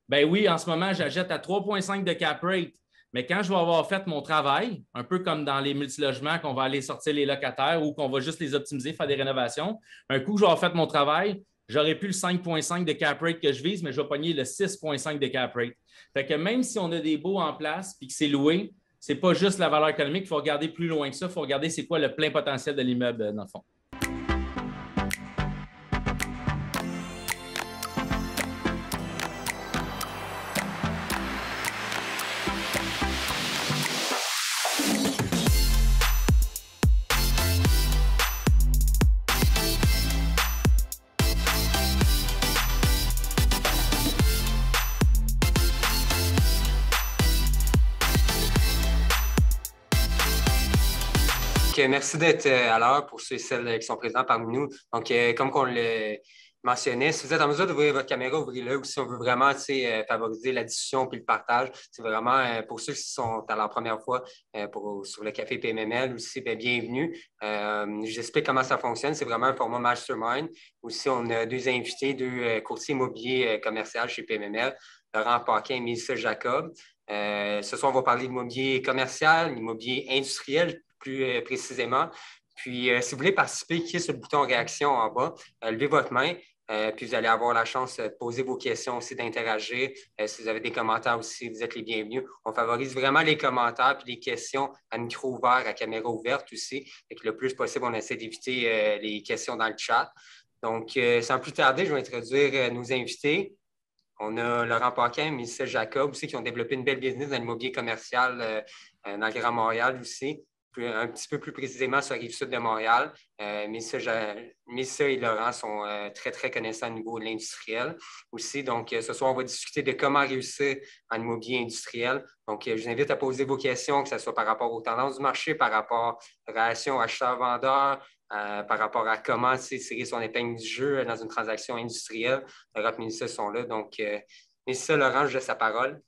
Ben oui, en ce moment, j'achète à 3,5 de cap rate. Mais quand je vais avoir fait mon travail, un peu comme dans les multilogements, qu'on va aller sortir les locataires ou qu'on va juste les optimiser, faire des rénovations, un coup que je vais avoir fait mon travail, j'aurais plus le 5,5 de cap rate que je vise, mais je vais pogner le 6,5 de cap rate. Fait que même si on a des baux en place et que c'est loué, c'est pas juste la valeur économique, il faut regarder plus loin que ça, il faut regarder c'est quoi le plein potentiel de l'immeuble dans le fond. Merci d'être à l'heure pour ceux et celles qui sont présents parmi nous. Donc, comme on le mentionnait, si vous êtes en mesure d'ouvrir votre caméra, ouvrez-le. Ou si on veut vraiment favoriser la discussion puis le partage, c'est vraiment pour ceux qui sont à leur première fois sur le Café PMML aussi, bien, bienvenue. J'explique comment ça fonctionne. C'est vraiment un format mastermind. Aussi, on a deux invités, deux courtiers immobiliers commerciaux chez PMML, Laurent Paquin et Mélissa Jacob. Ce soir, on va parler d'immobilier commercial, immobilier industriel, plus précisément. Puis, si vous voulez participer, cliquez sur le bouton réaction en bas, levez votre main, puis vous allez avoir la chance de poser vos questions aussi, d'interagir. Si vous avez des commentaires aussi, vous êtes les bienvenus. On favorise vraiment les commentaires puis les questions à micro ouvert, à caméra ouverte aussi. Et que le plus possible, on essaie d'éviter les questions dans le chat. Donc, sans plus tarder, je vais introduire nos invités. On a Laurent Paquin et Mélissa Jacob aussi qui ont développé une belle business dans l'immobilier commercial dans le Grand Montréal aussi, un petit peu plus précisément sur la rive sud de Montréal. Mélissa et Laurent sont très, très connaissants au niveau de l'industriel aussi. Donc, ce soir, on va discuter de comment réussir en immobilier industriel. Donc, je vous invite à poser vos questions, que ce soit par rapport aux tendances du marché, par rapport aux relations acheteurs-vendeurs, par rapport à comment tirer son épingle du jeu dans une transaction industrielle. Laurent et Mélissa sont là. Donc, Mélissa, Laurent, je laisse la parole.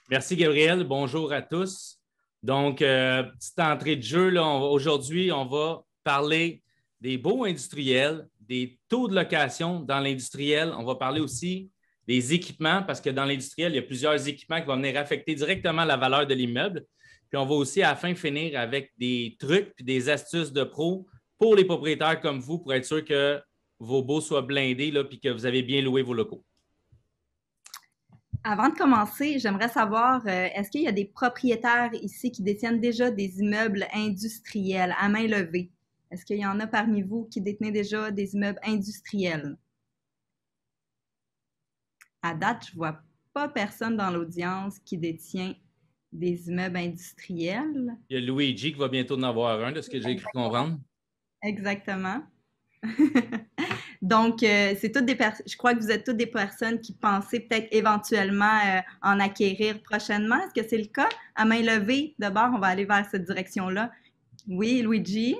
Merci, Gabriel. Bonjour à tous. Donc, petite entrée de jeu, aujourd'hui, on va parler des baux industriels, des taux de location dans l'industriel. On va parler aussi des équipements, parce que dans l'industriel, il y a plusieurs équipements qui vont venir affecter directement la valeur de l'immeuble. Puis, on va aussi à la fin finir avec des trucs et des astuces de pro pour les propriétaires comme vous, pour être sûr que vos baux soient blindés et que vous avez bien loué vos locaux. Avant de commencer, j'aimerais savoir, est-ce qu'il y a des propriétaires ici qui détiennent déjà des immeubles industriels à main levée? Est-ce qu'il y en a parmi vous qui détenaient déjà des immeubles industriels? À date, je ne vois pas personne dans l'audience qui détient des immeubles industriels. Il y a Luigi qui va bientôt en avoir un, de ce que j'ai cru comprendre. Exactement. Donc, c'est toutes je crois que vous êtes toutes des personnes qui pensaient peut-être éventuellement en acquérir prochainement. Est-ce que c'est le cas? À main levée, d'abord, on va aller vers cette direction-là. Oui, Luigi.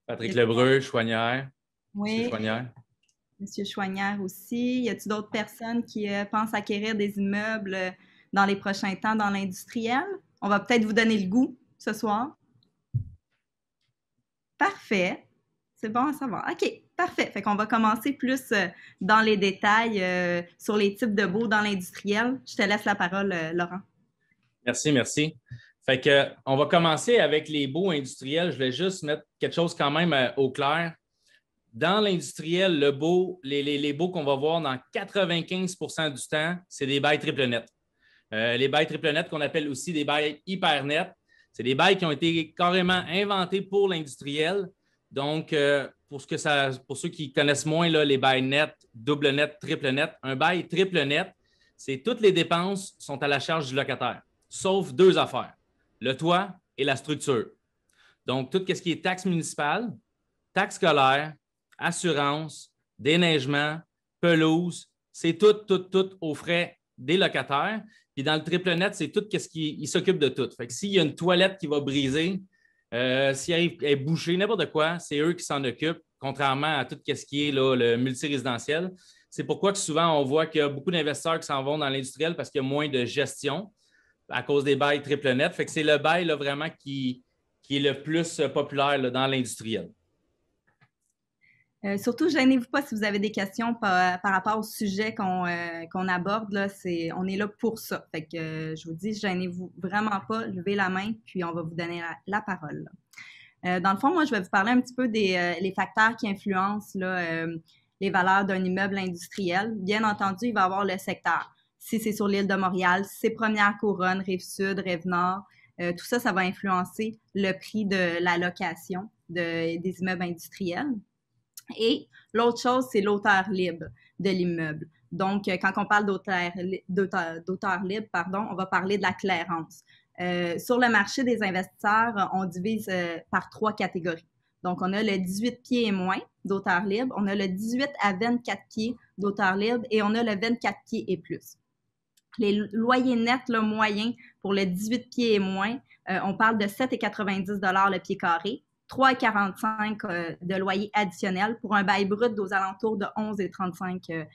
Patrick Lebreu, Chouanière. Oui. Monsieur Chouanière. Monsieur Chouanière aussi. Y a-t-il d'autres personnes qui pensent acquérir des immeubles dans les prochains temps dans l'industriel? On va peut-être vous donner le goût ce soir. Parfait. C'est bon à savoir. OK, parfait. Fait qu'on va commencer plus dans les détails sur les types de baux dans l'industriel. Je te laisse la parole, Laurent. Merci. Fait que, on va commencer avec les baux industriels. Je vais juste mettre quelque chose quand même au clair. Dans l'industriel, les baux qu'on va voir dans 95 du temps, c'est des bails triple net. Les bails triple net qu'on appelle aussi des bails hyper nets, c'est des bails qui ont été carrément inventés pour l'industriel. Donc, pour ceux qui connaissent moins là, les bails nets, double net, triple net, un bail triple net, c'est toutes les dépenses sont à la charge du locataire, sauf deux affaires, le toit et la structure. Donc, tout ce qui est taxe municipale, taxe scolaire, assurance, déneigement, pelouse, c'est tout aux frais des locataires. Puis dans le triple net, c'est tout ce qui s'occupe de tout. Fait que s'il y a une toilette qui va briser, s'il arrive à être bouché, n'importe quoi, c'est eux qui s'en occupent, contrairement à tout ce qui est là, le multirésidentiel. C'est pourquoi que souvent, on voit qu'il y a beaucoup d'investisseurs qui s'en vont dans l'industriel parce qu'il y a moins de gestion à cause des bails triple net. Fait que c'est le bail là, vraiment qui est le plus populaire là, dans l'industriel. Surtout, gênez-vous pas si vous avez des questions par rapport au sujet qu'on aborde. Là, on est là pour ça. Fait que je vous dis, gênez-vous vraiment pas, levez la main, puis on va vous donner la parole. Dans le fond, moi, je vais vous parler un petit peu les facteurs qui influencent là, les valeurs d'un immeuble industriel. Bien entendu, il va y avoir le secteur. Si c'est sur l'île de Montréal, si c'est Première Couronne, Rive-Sud, Rive-Nord, tout ça, ça va influencer le prix de la location des immeubles industriels. Et l'autre chose, c'est l'auteur libre de l'immeuble. Donc, quand on parle d'auteur libre, on va parler de la clairance. Sur le marché des investisseurs, on divise par 3 catégories. Donc, on a le 18 pieds et moins d'auteur libre, on a le 18 à 24 pieds d'auteur libre et on a le 24 pieds et plus. Les loyers nets là, moyens pour le 18 pieds et moins, on parle de 7,90 $ le pied carré. 3,45 de loyer additionnel pour un bail brut aux alentours de 11,35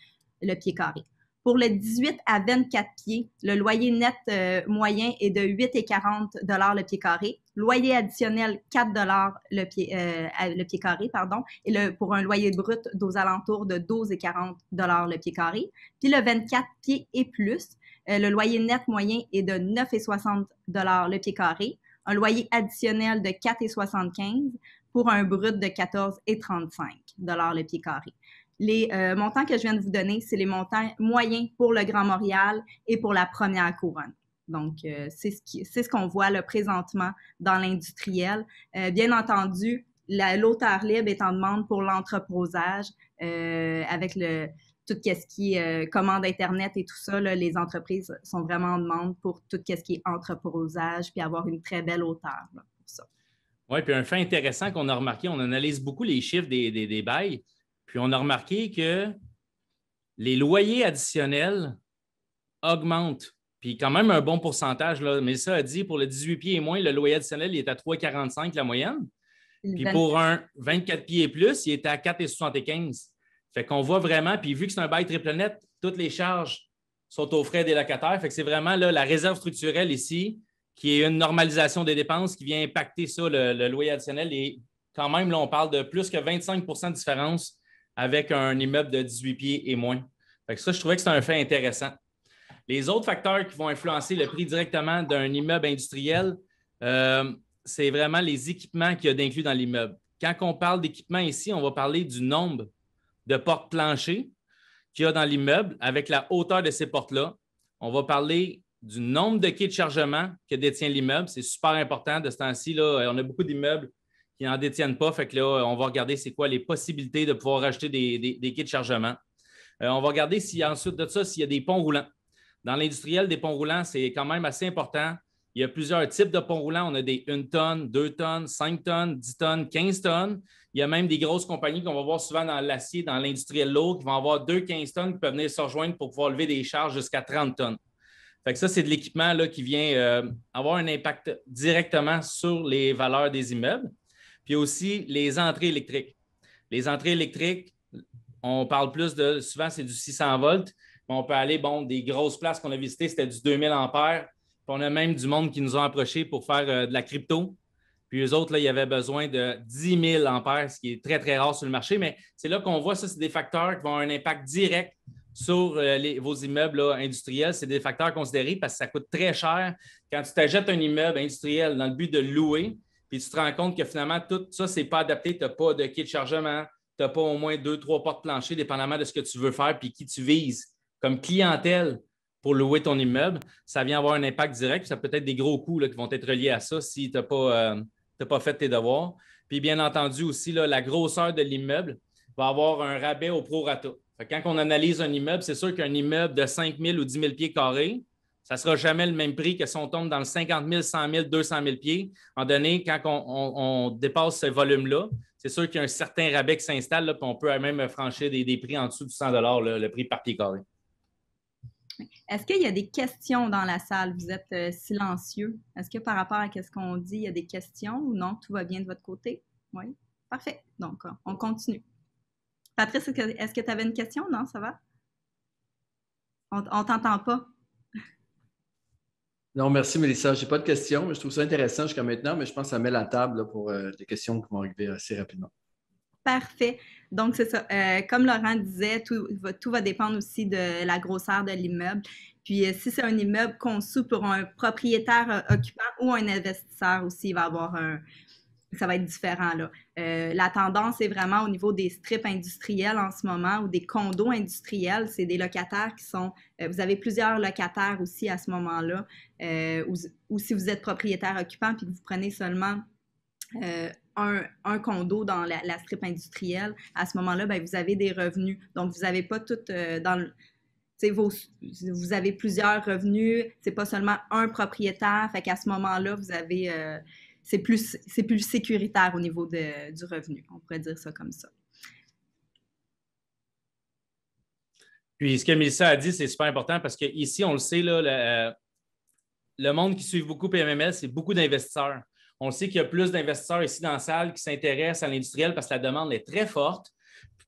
le pied carré. Pour le 18 à 24 pieds, le loyer net moyen est de 8,40 $ le pied carré. Loyer additionnel, 4 $ le pied carré, pardon. Et pour un loyer brut aux alentours de 12,40 $ le pied carré. Puis le 24 pieds et plus, le loyer net moyen est de 9,60 $ le pied carré. Un loyer additionnel de 4,75 pour un brut de 14,35 $ le pied carré. Les montants que je viens de vous donner, c'est les montants moyens pour le Grand Montréal et pour la Première Couronne. Donc, c'est ce qu'on voit là, présentement dans l'industriel. Bien entendu, l'auteur libre est en demande pour l'entreposage avec tout ce qui est commande Internet et tout ça, là, les entreprises sont vraiment en demande pour tout ce qui est entreposage puis avoir une très belle hauteur là, pour ça. Oui, puis un fait intéressant qu'on a remarqué, on analyse beaucoup les chiffres des bails, puis on a remarqué que les loyers additionnels augmentent, puis quand même un bon pourcentage. Là, mais ça a dit, pour le 18 pieds et moins, le loyer additionnel il est à 3,45 la moyenne. Puis pour un 24 pieds et plus, il est à 4,75. Fait qu'on voit vraiment, puis vu que c'est un bail triple net, toutes les charges sont aux frais des locataires. Fait que c'est vraiment là, la réserve structurelle ici, qui est une normalisation des dépenses qui vient impacter ça, le loyer additionnel. Et quand même, là, on parle de plus que 25 % de différence avec un immeuble de 18 pieds et moins. Fait que ça, je trouvais que c'est un fait intéressant. Les autres facteurs qui vont influencer le prix directement d'un immeuble industriel, c'est vraiment les équipements qu'il y a d'inclus dans l'immeuble. Quand on parle d'équipement ici, on va parler du nombre de portes planchers qu'il y a dans l'immeuble avec la hauteur de ces portes-là. On va parler du nombre de quais de chargement que détient l'immeuble. C'est super important de ce temps-ci. Là, on a beaucoup d'immeubles qui n'en détiennent pas. Fait que là, on va regarder c'est quoi les possibilités de pouvoir rajouter des quais de chargement. On va regarder ensuite de ça s'il y a des ponts roulants. Dans l'industriel, des ponts roulants, c'est quand même assez important. Il y a plusieurs types de ponts roulants. On a des 1 tonne, 2 tonnes, 5 tonnes, 10 tonnes, 15 tonnes. Il y a même des grosses compagnies qu'on va voir souvent dans l'acier, dans l'industriel lourd, qui vont avoir 2 15 tonnes qui peuvent venir se rejoindre pour pouvoir lever des charges jusqu'à 30 tonnes. Fait que ça, c'est de l'équipement là, qui vient avoir un impact directement sur les valeurs des immeubles. Puis aussi les entrées électriques. Les entrées électriques, on parle plus de, souvent, c'est du 600 volts. Mais on peut aller, des grosses places qu'on a visitées, c'était du 2000 ampères. Puis on a même du monde qui nous ont approchés pour faire de la crypto. Puis eux autres, là, il y avait besoin de 10 000 ampères, ce qui est très, très rare sur le marché. Mais c'est là qu'on voit ça, c'est des facteurs qui vont avoir un impact direct sur vos immeubles là, industriels. C'est des facteurs considérés parce que ça coûte très cher quand tu t'achètes un immeuble industriel dans le but de louer, puis tu te rends compte que finalement, tout ça, ce n'est pas adapté. Tu n'as pas de quai de chargement, tu n'as pas au moins 2-3 portes planchers, dépendamment de ce que tu veux faire puis qui tu vises comme clientèle pour louer ton immeuble. Ça vient avoir un impact direct. Ça peut être des gros coûts là, qui vont être reliés à ça si tu n'as pas fait tes devoirs. Puis bien entendu aussi, là, la grosseur de l'immeuble va avoir un rabais au prorata. Quand on analyse un immeuble, c'est sûr qu'un immeuble de 5 000 ou 10 000 pieds carrés, ça ne sera jamais le même prix que si on tombe dans le 50 000, 100 000, 200 000 pieds. En donné, quand on dépasse ce volume-là, c'est sûr qu'il y a un certain rabais qui s'installe, là, puis on peut même franchir des prix en dessous de 100 $, là, le prix par pied carré. Est-ce qu'il y a des questions dans la salle? Vous êtes silencieux. Est-ce que par rapport à ce qu'on dit, il y a des questions ou non? Tout va bien de votre côté? Oui? Parfait. Donc, on continue. Patrice, est-ce que tu avais une question? Non, ça va? On t'entend pas. Non, merci Mélissa. Je n'ai pas de questions. Je trouve ça intéressant jusqu'à maintenant, mais je pense que ça met la table là, pour des questions qui vont arriver assez rapidement. Parfait. Donc, c'est ça. Comme Laurent disait, tout va dépendre aussi de la grosseur de l'immeuble. Puis, si c'est un immeuble conçu pour un propriétaire occupant ou un investisseur aussi, il va avoir ça va être différent, là. La tendance est vraiment au niveau des strips industriels en ce moment ou des condos industriels. C'est des locataires qui sont... vous avez plusieurs locataires aussi à ce moment-là. Ou si vous êtes propriétaire occupant puis que vous prenez seulement un condo dans la strip industrielle, à ce moment-là, ben, vous avez des revenus. Donc, vous n'avez pas tout dans le... Vous avez plusieurs revenus, c'est pas seulement un propriétaire, fait qu'à ce moment-là, vous avez... c'est plus sécuritaire au niveau du revenu. On pourrait dire ça comme ça. Puis, ce que Mélissa a dit, c'est super important parce qu'ici, on le sait, là, le monde qui suit beaucoup PMML, c'est beaucoup d'investisseurs. On sait qu'il y a plus d'investisseurs ici dans la salle qui s'intéressent à l'industriel parce que la demande est très forte.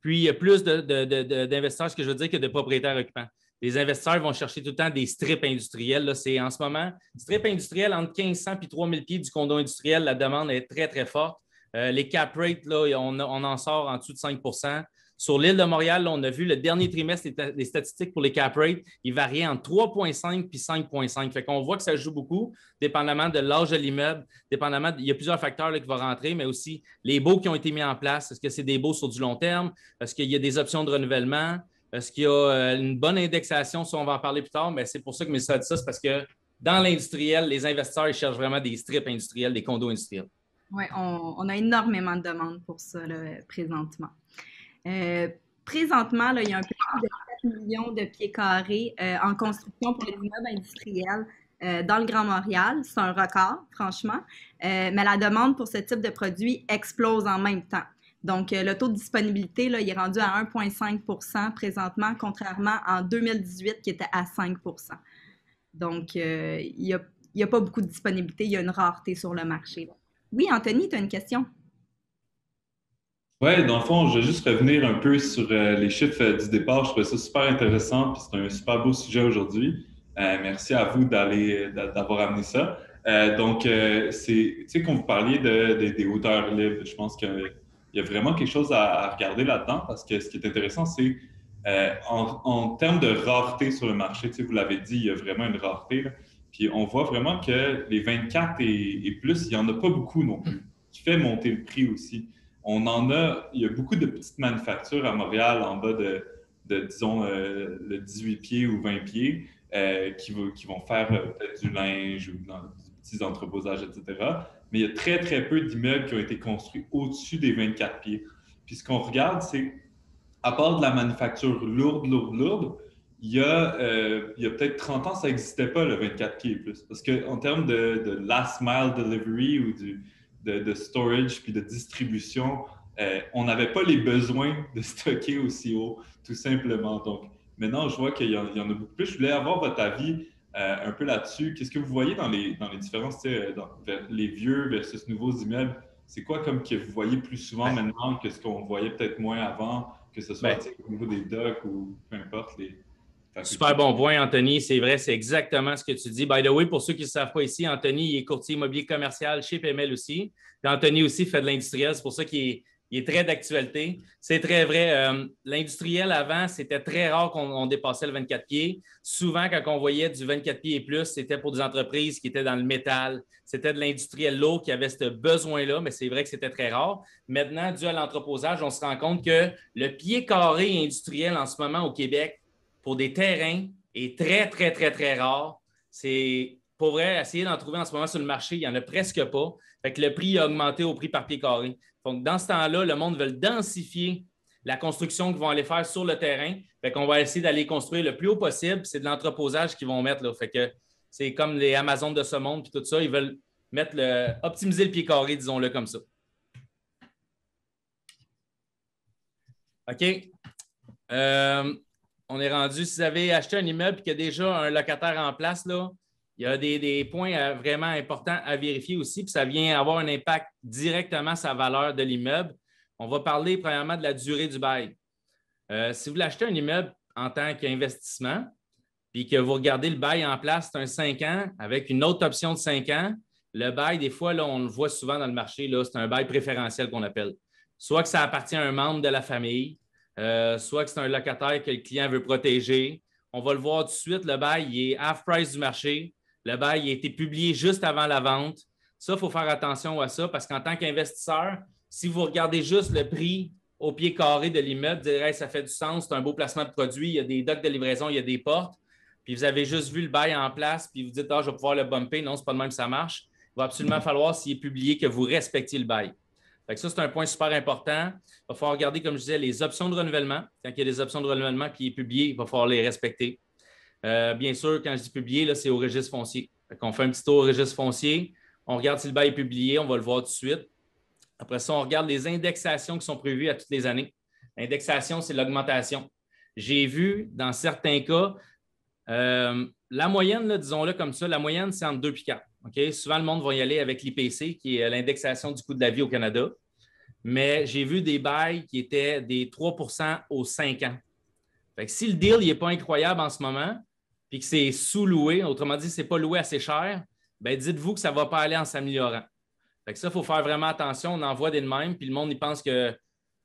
Puis, il y a plus d'investisseurs, ce que je veux dire, que de propriétaires occupants. Les investisseurs vont chercher tout le temps des strips industriels. Là, c'est en ce moment, strip industriel entre 1500 et 3000 pieds du condo industriel, la demande est très, très forte. Les cap rates, là, on en sort en dessous de 5 %. Sur l'île de Montréal, là, on a vu le dernier trimestre, les statistiques pour les cap rates, ils variaient entre 3,5 et 5,5. Fait qu'on voit que ça joue beaucoup, dépendamment de l'âge de l'immeuble, dépendamment, il y a plusieurs facteurs là, qui vont rentrer, mais aussi les baux qui ont été mis en place. Est-ce que c'est des baux sur du long terme? Est-ce qu'il y a des options de renouvellement? Est-ce qu'il y a une bonne indexation? Si on va en parler plus tard, mais c'est pour ça que Mélissa a dit ça, c'est parce que dans l'industriel, les investisseurs, ils cherchent vraiment des strips industriels, des condos industriels. Oui, on a énormément de demandes pour ça là, présentement. Présentement, là, il y a un peu plus de 4 millions de pieds carrés en construction pour les immeubles industriels dans le Grand Montréal. C'est un record, franchement. Mais la demande pour ce type de produit explose en même temps. Donc, le taux de disponibilité, là, il est rendu à 1,5 % présentement, contrairement en 2018 qui était à 5 %. Donc, il n'y a pas beaucoup de disponibilité, il y a une rareté sur le marché. Là. Oui, Anthony, tu as une question? Oui, dans le fond, je vais juste revenir un peu sur les chiffres du départ. Je trouvais ça super intéressant, puis c'est un super beau sujet aujourd'hui. Merci à vous d'avoir amené ça. Donc, tu sais, quand vous parliez des hauteurs libres, je pense qu'il y a vraiment quelque chose à regarder là-dedans, parce que ce qui est intéressant, c'est en termes de rareté sur le marché, tu sais, vous l'avez dit, il y a vraiment une rareté, là. Puis on voit vraiment que les 24 et plus, il n'y en a pas beaucoup non plus, qui fait monter le prix aussi. Il y a beaucoup de petites manufactures à Montréal en bas disons, le 18 pieds ou 20 pieds qui vont faire peut-être du linge ou des petits entreposages, etc. Mais il y a très, très peu d'immeubles qui ont été construits au-dessus des 24 pieds. Puis ce qu'on regarde, c'est, à part de la manufacture lourde, il y a peut-être 30 ans, ça n'existait pas, le 24 pieds et plus. Parce qu'en termes de last mile delivery ou de storage puis de distribution, on n'avait pas les besoins de stocker aussi haut, tout simplement. Donc, maintenant, je vois qu'il y en a beaucoup plus. Je voulais avoir votre avis un peu là-dessus. Qu'est-ce que vous voyez dans les différences, les vieux versus nouveaux immeubles? C'est quoi comme que vous voyez plus souvent maintenant que ce qu'on voyait peut-être moins avant, que ce soit au niveau des docks ou peu importe les... Super bon point, Anthony. C'est vrai, c'est exactement ce que tu dis. By the way, pour ceux qui ne le savent pas ici, Anthony il est courtier immobilier commercial chez PML aussi. Puis Anthony aussi fait de l'industriel. C'est pour ça qu'il est très d'actualité. C'est très vrai. L'industriel, avant, c'était très rare qu'on dépassait le 24 pieds. Souvent, quand on voyait du 24 pieds et plus, c'était pour des entreprises qui étaient dans le métal. C'était de l'industriel lourd qui avait ce besoin-là, mais c'est vrai que c'était très rare. Maintenant, dû à l'entreposage, on se rend compte que le pied carré industriel en ce moment au Québec, pour des terrains, est très, très, très, très rare. C'est, pour vrai, essayer d'en trouver en ce moment sur le marché, il n'y en a presque pas. Fait que le prix a augmenté au prix par pied carré. Donc, dans ce temps-là, le monde veut densifier la construction qu'ils vont aller faire sur le terrain. Fait qu'on va essayer d'aller construire le plus haut possible. C'est de l'entreposage qu'ils vont mettre, là. Fait que c'est comme les Amazones de ce monde puis tout ça. Ils veulent optimiser le pied carré, disons-le comme ça. OK. On est rendu, si vous avez acheté un immeuble et qu'il y a déjà un locataire en place, là, il y a des points vraiment importants à vérifier aussi, puis ça vient avoir un impact directement sur la valeur de l'immeuble. On va parler premièrement de la durée du bail. Si vous voulez acheter un immeuble en tant qu'investissement, puis que vous regardez le bail en place, c'est un 5 ans avec une autre option de 5 ans, le bail, des fois, là, on le voit souvent dans le marché, là, c'est un bail préférentiel qu'on appelle. soit que ça appartient à un membre de la famille, soit que c'est un locataire que le client veut protéger. On va le voir tout de suite, le bail il est half price du marché. Le bail il a été publié juste avant la vente. Ça, il faut faire attention à ça parce qu'en tant qu'investisseur, si vous regardez juste le prix au pied carré de l'immeuble, vous direz ça fait du sens, c'est un beau placement de produit, il y a des docks de livraison, il y a des portes, puis vous avez juste vu le bail en place, puis vous dites je vais pouvoir le bumper. Non, c'est pas de même que ça marche. Il va absolument falloir, s'il est publié, que vous respectiez le bail. Fait que ça, c'est un point super important. Il va falloir regarder, comme je disais, les options de renouvellement. Quand il y a des options de renouvellement qui est publié, il va falloir les respecter. Bien sûr, quand je dis publié, là, c'est au registre foncier. On fait un petit tour au registre foncier, on regarde si le bail est publié, on va le voir tout de suite. Après ça, on regarde les indexations qui sont prévues à toutes les années. L'indexation, c'est l'augmentation. J'ai vu, dans certains cas, la moyenne, là, disons-le comme ça, la moyenne, c'est entre 2 et 4. Okay? Souvent, le monde va y aller avec l'IPC, qui est l'indexation du coût de la vie au Canada. Mais j'ai vu des bails qui étaient des 3 aux 5 ans. Fait que si le deal n'est pas incroyable en ce moment, puis que c'est sous-loué, autrement dit, ce n'est pas loué assez cher, bien, dites-vous que ça ne va pas aller en s'améliorant. Fait que ça, il faut faire vraiment attention. On en voit des de même, puis le monde il pense que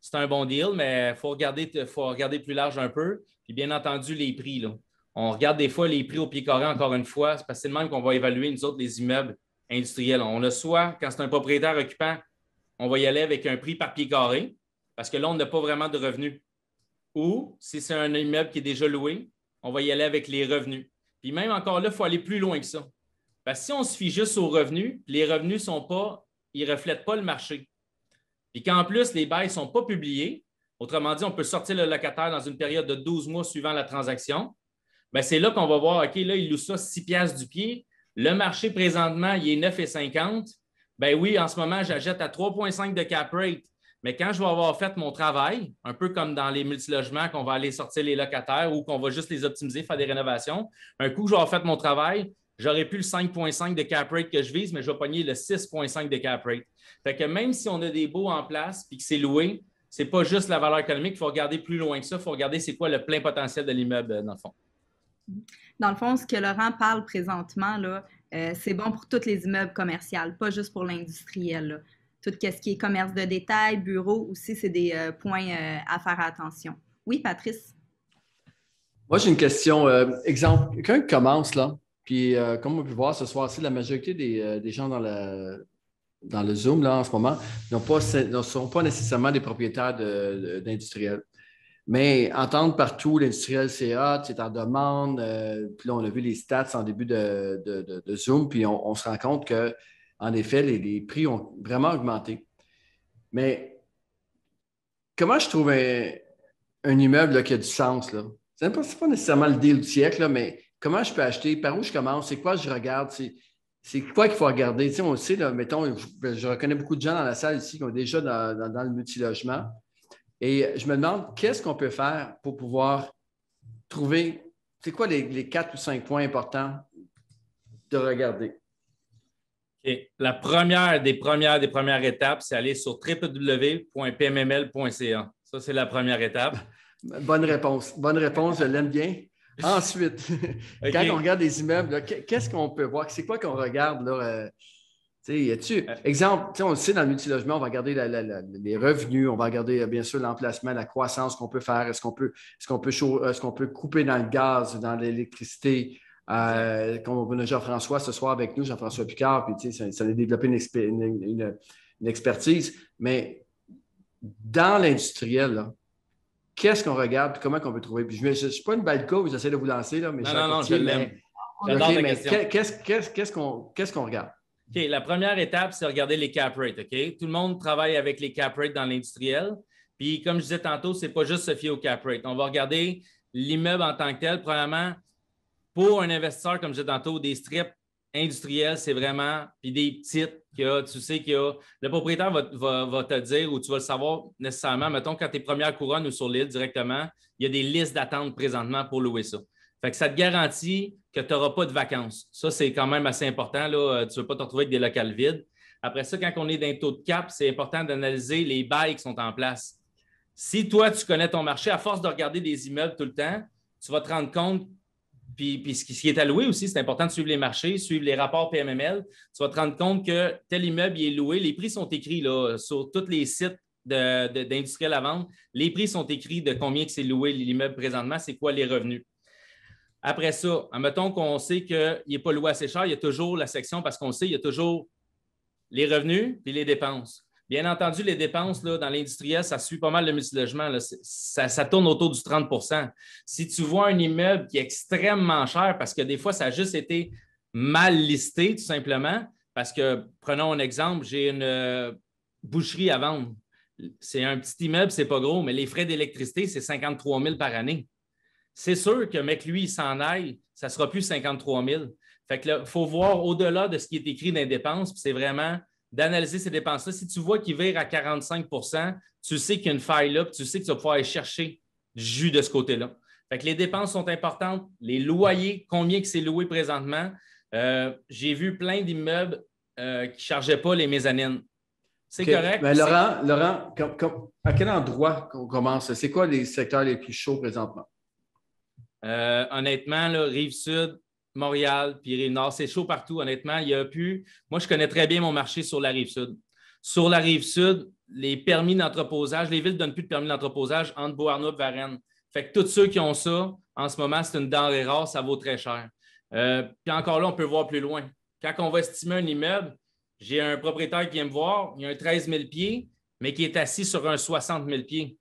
c'est un bon deal, mais il faut regarder plus large un peu. Puis bien entendu, les prix. Là. On regarde des fois les prix au pied carré, encore une fois. C'est parce que c'est le même qu'on va évaluer, nous autres, les immeubles industriels. On a soit, quand c'est un propriétaire occupant, on va y aller avec un prix par pied carré, parce que là, on n'a pas vraiment de revenus. Ou, si c'est un immeuble qui est déjà loué, on va y aller avec les revenus. Puis même encore là, il faut aller plus loin que ça. Parce que si on se fie juste aux revenus, les revenus ils ne reflètent pas le marché. Puis qu'en plus, les bails ne sont pas publiés, autrement dit, on peut sortir le locataire dans une période de 12 mois suivant la transaction, bien, c'est là qu'on va voir, OK, là, il loue ça 6 piastres du pied. Le marché, présentement, il est 9,50. Bien oui, en ce moment, j'achète à 3,5 de cap rate. Mais quand je vais avoir fait mon travail, un peu comme dans les multilogements, qu'on va aller sortir les locataires ou qu'on va juste les optimiser, faire des rénovations, un coup que je vais avoir fait mon travail, j'aurais plus le 5,5 de cap rate que je vise, mais je vais pogner le 6,5 de cap rate. Fait que même si on a des baux en place et que c'est loué, ce n'est pas juste la valeur économique, il faut regarder plus loin que ça, il faut regarder c'est quoi le plein potentiel de l'immeuble, dans le fond. Dans le fond, ce que Laurent parle présentement, là, c'est bon pour tous les immeubles commerciaux, pas juste pour l'industriel. Là. Tout ce qui est commerce de détail, bureau aussi, c'est des points à faire attention. Oui, Patrice? Moi, j'ai une question. Exemple, quelqu'un qui commence là, puis comme on peut voir ce soir-ci, la majorité des gens dans le Zoom là, en ce moment ne sont pas nécessairement des propriétaires d'industriels. Mais entendre partout, l'industriel, c'est hot, c'est en demande. Puis là, on a vu les stats en début de Zoom, puis on se rend compte qu'en effet, les prix ont vraiment augmenté. Mais comment je trouve un immeuble là, qui a du sens? Là? Ce n'est pas nécessairement le deal du siècle, là, mais comment je peux acheter? Par où je commence? C'est quoi je regarde? C'est quoi qu'il faut regarder? Tu sais, on le sait, là, mettons, je reconnais beaucoup de gens dans la salle ici qui ont déjà dans le multilogement. Et je me demande, qu'est-ce qu'on peut faire pour pouvoir trouver, c'est quoi les 4 ou 5 points importants de regarder? Okay. La première des premières étapes, c'est aller sur www.pmml.ca. Ça, c'est la première étape. Bonne réponse, je l'aime bien. Ensuite, okay. Quand on regarde des immeubles, là, qu'est-ce qu'on peut voir? C'est quoi qu'on regarde là? Exemple, on le sait dans le multilogement, on va regarder les revenus, on va regarder bien sûr l'emplacement, la croissance qu'on peut faire, est-ce qu'on peut couper dans le gaz, dans l'électricité, comme on a Jean-François ce soir avec nous, Jean-François Picard, puis ça a développé une expertise, mais dans l'industriel, là, qu'est-ce qu'on regarde et comment on peut trouver? Puis je ne suis pas une balle de coup, j'essaie de vous lancer, là, mais non, je l'aime. J'adore ta question. Qu'est-ce qu'on regarde? OK, la première étape, c'est regarder les cap rates. OK? Tout le monde travaille avec les cap rates dans l'industriel. Puis, comme je disais tantôt, ce n'est pas juste se fier au cap rate. On va regarder l'immeuble en tant que tel. Premièrement, pour un investisseur, comme je disais tantôt, des strips industriels, c'est vraiment, puis des petites, tu sais qu'il y a. Le propriétaire va te dire, ou tu vas le savoir nécessairement, mettons, quand tu es première couronne ou sur l'île directement, il y a des listes d'attente présentement pour louer ça. Fait que ça te garantit que tu n'auras pas de vacances. Ça, c'est quand même assez important. Là. Tu ne veux pas te retrouver avec des locales vides. Après ça, quand on est d'un taux de cap, c'est important d'analyser les bails qui sont en place. Si toi, tu connais ton marché, à force de regarder des immeubles tout le temps, tu vas te rendre compte, puis ce qui est alloué aussi, c'est important de suivre les marchés, suivre les rapports PMML. Tu vas te rendre compte que tel immeuble il est loué. Les prix sont écrits là, sur tous les sites d'industriel à vendre, les prix sont écrits de combien que c'est loué l'immeuble présentement, c'est quoi les revenus. Après ça, admettons qu'on sait qu'il n'est pas loué assez cher, il y a toujours la section, parce qu'on sait qu'il y a toujours les revenus et les dépenses. Bien entendu, les dépenses là, dans l'industriel, ça suit pas mal le multilogement. Là. Ça tourne autour du 30 %. Si tu vois un immeuble qui est extrêmement cher, parce que des fois, ça a juste été mal listé, tout simplement, parce que, prenons un exemple, j'ai une boucherie à vendre. C'est un petit immeuble, c'est pas gros, mais les frais d'électricité, c'est 53 000 par année. C'est sûr que, mec, lui, il s'en aille, ça ne sera plus 53 000. Fait que là, il faut voir au-delà de ce qui est écrit dans les dépenses, puis c'est vraiment d'analyser ces dépenses-là. Si tu vois qu'il vire à 45 %, tu sais qu'il y a une faille là, puis tu sais que tu vas pouvoir aller chercher du jus de ce côté-là. Fait que les dépenses sont importantes. Les loyers, combien que c'est loué présentement. J'ai vu plein d'immeubles qui ne chargeaient pas les mezzanines. C'est correct. Mais Laurent, à quel endroit qu'on commence? C'est quoi les secteurs les plus chauds présentement? Honnêtement, là, Rive-Sud, Montréal, puis Rive-Nord, c'est chaud partout. Honnêtement, il y a plus. Moi, je connais très bien mon marché sur la Rive-Sud. Sur la Rive-Sud, les permis d'entreposage, les villes ne donnent plus de permis d'entreposage entre Beauharnois et Varennes. Fait que tous ceux qui ont ça, en ce moment, c'est une denrée rare, ça vaut très cher. Puis encore là, on peut voir plus loin. Quand on va estimer un immeuble, j'ai un propriétaire qui vient me voir, il a un 13 000 pieds, mais qui est assis sur un 60 000 pieds.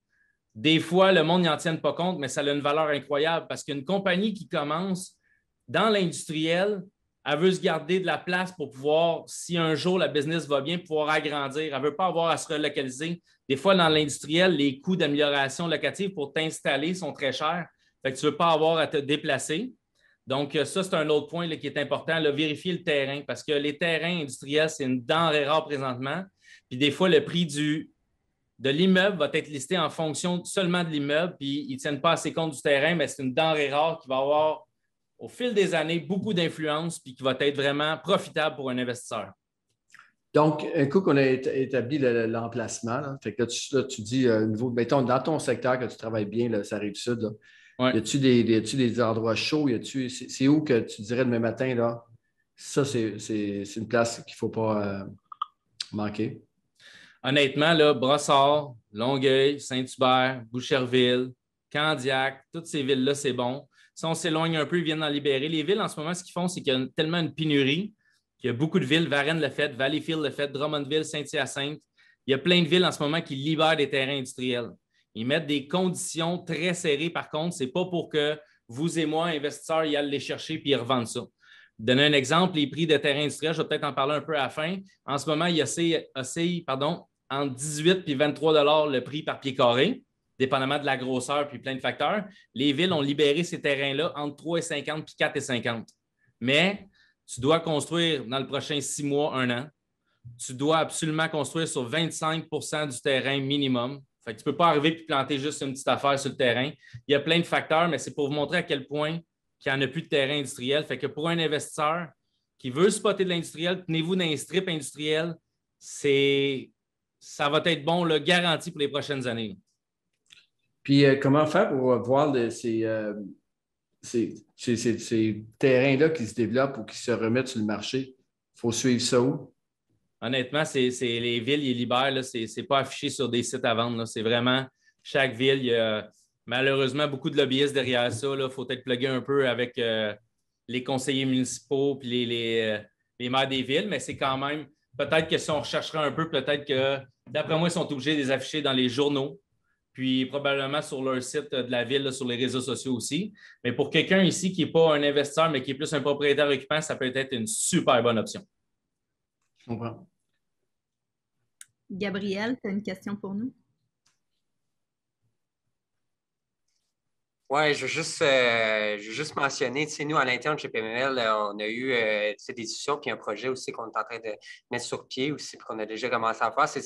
Des fois, le monde n'en tient pas compte, mais ça a une valeur incroyable parce qu'une compagnie qui commence dans l'industriel, elle veut se garder de la place pour pouvoir, si un jour la business va bien, pouvoir agrandir. Elle ne veut pas avoir à se relocaliser. Des fois, dans l'industriel, les coûts d'amélioration locative pour t'installer sont très chers. Fait que tu ne veux pas avoir à te déplacer. Donc, ça, c'est un autre point là, qui est important, là, vérifier le terrain parce que les terrains industriels, c'est une denrée rare présentement. Puis des fois, le prix de l'immeuble va être listé en fonction seulement de l'immeuble, puis ils ne tiennent pas assez compte du terrain, mais c'est une denrée rare qui va avoir, au fil des années, beaucoup d'influence, puis qui va être vraiment profitable pour un investisseur. Donc, un coup qu'on a établi l'emplacement, là, fait que là, tu dis, mettons, dans ton secteur que tu travailles bien, là, ça Rive-Sud, là, ouais. y a-tu des endroits chauds? C'est où que tu dirais demain matin, là, ça, c'est une place qu'il ne faut pas manquer? Honnêtement, là, Brossard, Longueuil, Saint-Hubert, Boucherville, Candiac, toutes ces villes-là, c'est bon. Si on s'éloigne un peu, ils viennent d'en libérer. Les villes, en ce moment, ce qu'ils font, c'est qu'il y a tellement une pénurie qu'il y a beaucoup de villes, Varennes le fait, Valleyfield le fait, Drummondville, Saint-Hyacinthe. Il y a plein de villes en ce moment qui libèrent des terrains industriels. Ils mettent des conditions très serrées, par contre. Ce n'est pas pour que vous et moi, investisseurs, y allent les chercher puis ils revendent ça. Donner un exemple, les prix de terrains industriels, je vais peut-être en parler un peu à la fin. En ce moment, il oscille entre 18 et 23 $ le prix par pied carré, dépendamment de la grosseur puis plein de facteurs. Les villes ont libéré ces terrains-là entre 3,50 puis 4,50. Mais tu dois construire dans le prochain 6 mois, 1 an. Tu dois absolument construire sur 25 % du terrain minimum. Fait que tu ne peux pas arriver et planter juste une petite affaire sur le terrain. Il y a plein de facteurs, mais c'est pour vous montrer à quel point qu'il n'y en a plus de terrain industriel. Fait que pour un investisseur qui veut spotter de l'industriel, tenez-vous dans un strip industriel, ça va être bon, là, garanti pour les prochaines années. Puis, comment faire pour voir ces terrains-là qui se développent ou qui se remettent sur le marché? Il faut suivre ça où? Honnêtement, c'est les villes, ils libèrent. Ce n'est pas affiché sur des sites à vendre. C'est vraiment chaque ville. Il y a malheureusement beaucoup de lobbyistes derrière ça. Il faut être plugué un peu avec les conseillers municipaux et les maires des villes, mais c'est quand même, peut-être que si on rechercherait un peu, peut-être que, d'après moi, ils sont obligés de les afficher dans les journaux, puis probablement sur leur site de la ville, là, sur les réseaux sociaux aussi. Mais pour quelqu'un ici qui n'est pas un investisseur, mais qui est plus un propriétaire occupant, ça peut être une super bonne option. Je comprends. Gabriel, tu as une question pour nous? Oui, je veux juste mentionner, tu sais, nous, à l'interne chez PML, on a eu des discussions, puis un projet aussi qu'on est en train de mettre sur pied aussi, puis qu'on a déjà commencé à faire, c'est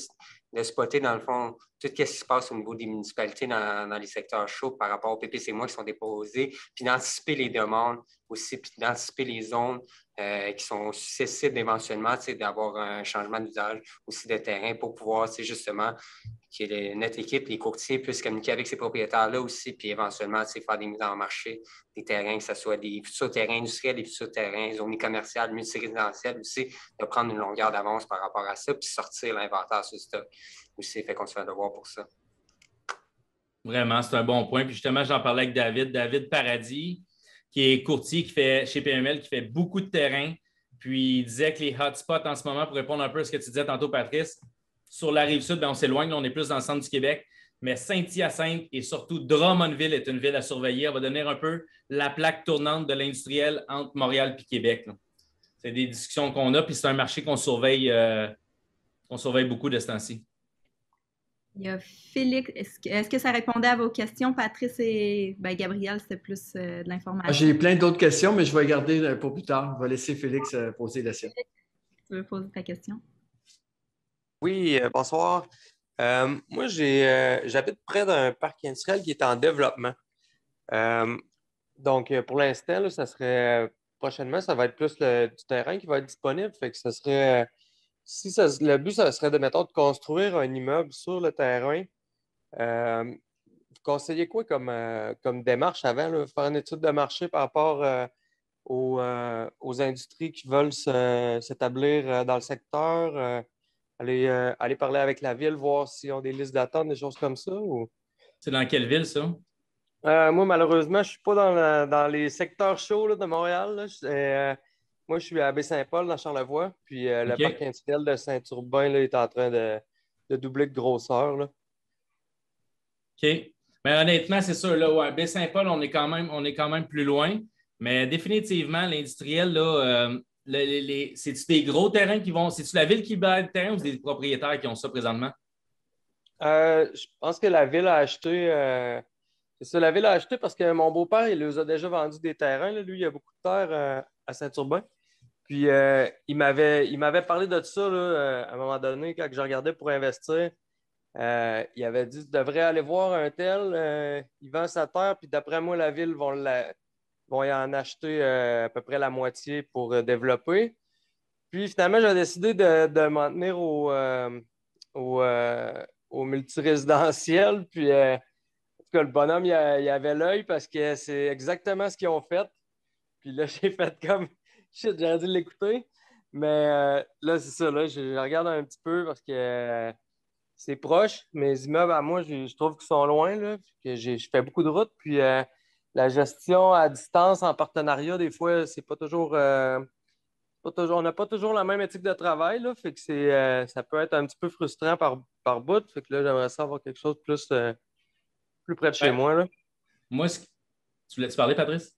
de spotter, dans le fond, tout ce qui se passe au niveau des municipalités dans les secteurs chauds par rapport aux PPC-moi qui sont déposés, puis d'anticiper les demandes aussi, puis d'anticiper les zones qui sont susceptibles éventuellement, tu sais, d'avoir un changement d'usage aussi de terrain pour pouvoir, tu sais, justement, que notre équipe, les courtiers, puissent communiquer avec ces propriétaires-là aussi, puis éventuellement faire des mises en marché, des terrains, que ce soit des futurs terrains industriels, des futurs terrains zonés commerciales, multirésidentiels aussi, de prendre une longueur d'avance par rapport à ça, puis sortir l'inventaire sur le stock aussi. Fait qu'on se fait devoir pour ça. Vraiment, c'est un bon point. Puis justement, j'en parlais avec David Paradis, qui est courtier chez PML, qui fait beaucoup de terrain. Puis il disait que les hotspots en ce moment, pour répondre un peu à ce que tu disais tantôt, Patrice, sur la rive sud, bien, on s'éloigne, là, on est plus dans le centre du Québec. Mais Saint-Hyacinthe et surtout Drummondville est une ville à surveiller. Elle va devenir un peu la plaque tournante de l'industriel entre Montréal et Québec. Là. C'est des discussions qu'on a, puis c'est un marché qu'on surveille beaucoup de ce temps-ci. Il y a Félix. Est-ce que ça répondait à vos questions, Patrice et Gabriel, c'était plus de l'information? J'ai plein d'autres questions, mais je vais garder pour plus tard. Je vais laisser Félix poser la sienne. Tu veux poser ta question? Oui, bonsoir. Moi, j'habite près d'un parc industriel qui est en développement. Donc, pour l'instant, là, ça serait prochainement, ça va être plus du terrain qui va être disponible. Fait que ça serait. Le but, ça serait de construire un immeuble sur le terrain. Vous conseillez quoi comme démarche avant, là, faire une étude de marché par rapport aux industries qui veulent s'établir dans le secteur, aller parler avec la ville, voir s'ils ont des listes d'attente, des choses comme ça? Ou... C'est dans quelle ville, ça? Moi, malheureusement, je ne suis pas dans les secteurs chauds là, de Montréal. Là. Moi, je suis à Baie-Saint-Paul, dans Charlevoix. Puis le parc industriel de Saint-Urbain là, est en train de doubler de grosseur. Là. OK. Mais honnêtement, c'est sûr, là, ouais, Baie-Saint-Paul, on est quand même plus loin. Mais définitivement, l'industriel, là, c'est-tu des gros terrains qui vont. C'est-tu la ville qui bat le terrain ou c'est des propriétaires qui ont ça présentement? Je pense que la ville a acheté. C'est ça, la ville a acheté parce que mon beau-père, il les a déjà vendu des terrains. Là. Lui, il a beaucoup de terre à Saint-Urbain. Puis il m'avait parlé de ça là, à un moment donné, quand je regardais pour investir. Il avait dit, tu devrais aller voir un tel, il vend sa terre, puis d'après moi, la ville vont y en acheter à peu près la moitié pour développer. Puis finalement, j'ai décidé de m'en tenir au multirésidentiel. Puis en tout cas, le bonhomme, il avait l'œil parce que c'est exactement ce qu'ils ont fait. Puis là, j'ai fait comme shit, j'aurais dû l'écouter. Mais là, c'est ça, là, je regarde un petit peu parce que c'est proche. Mes immeubles à moi, je trouve qu'ils sont loin. Là, que je fais beaucoup de routes. Puis la gestion à distance, en partenariat, des fois, c'est pas toujours. On n'a pas toujours la même éthique de travail. Là, fait que ça peut être un petit peu frustrant par bout. Fait que là, j'aimerais ça avoir quelque chose de plus près de chez moi. Là. Moi, tu voulais-tu parler, Patrice?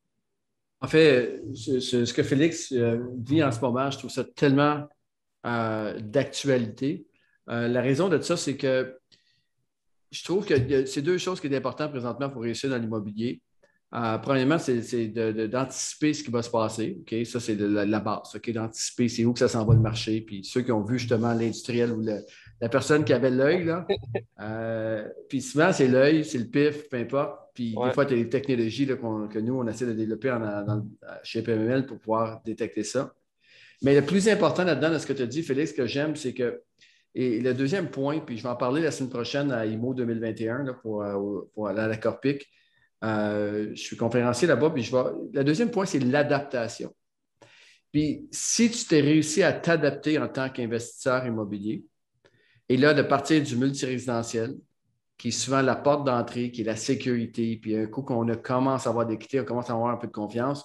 En fait, ce que Félix vit en ce moment, je trouve ça tellement d'actualité. La raison de ça, c'est que je trouve que c'est deux choses qui sont importantes présentement pour réussir dans l'immobilier. Premièrement, c'est d'anticiper ce qui va se passer. Okay? Ça, c'est la base. Okay? D'anticiper c'est où que ça s'en va le marché. Puis ceux qui ont vu justement l'industriel ou la personne qui avait l'œil, là. Puis souvent, c'est l'œil, c'est le pif, peu importe. Puis des fois, tu as des technologies là, que nous, on essaie de développer chez PML pour pouvoir détecter ça. Mais le plus important là-dedans, de ce que tu as dit, Félix, que j'aime, c'est que. Et le deuxième point, puis je vais en parler la semaine prochaine à IMO 2021 là, pour aller à la Corpic. Je suis conférencier là-bas, puis le deuxième point, c'est l'adaptation. Puis si tu t'es réussi à t'adapter en tant qu'investisseur immobilier, et là, de partir du multirésidentiel, qui est souvent la porte d'entrée, qui est la sécurité, puis un coup qu'on commence à avoir des quittés, on commence à avoir un peu de confiance,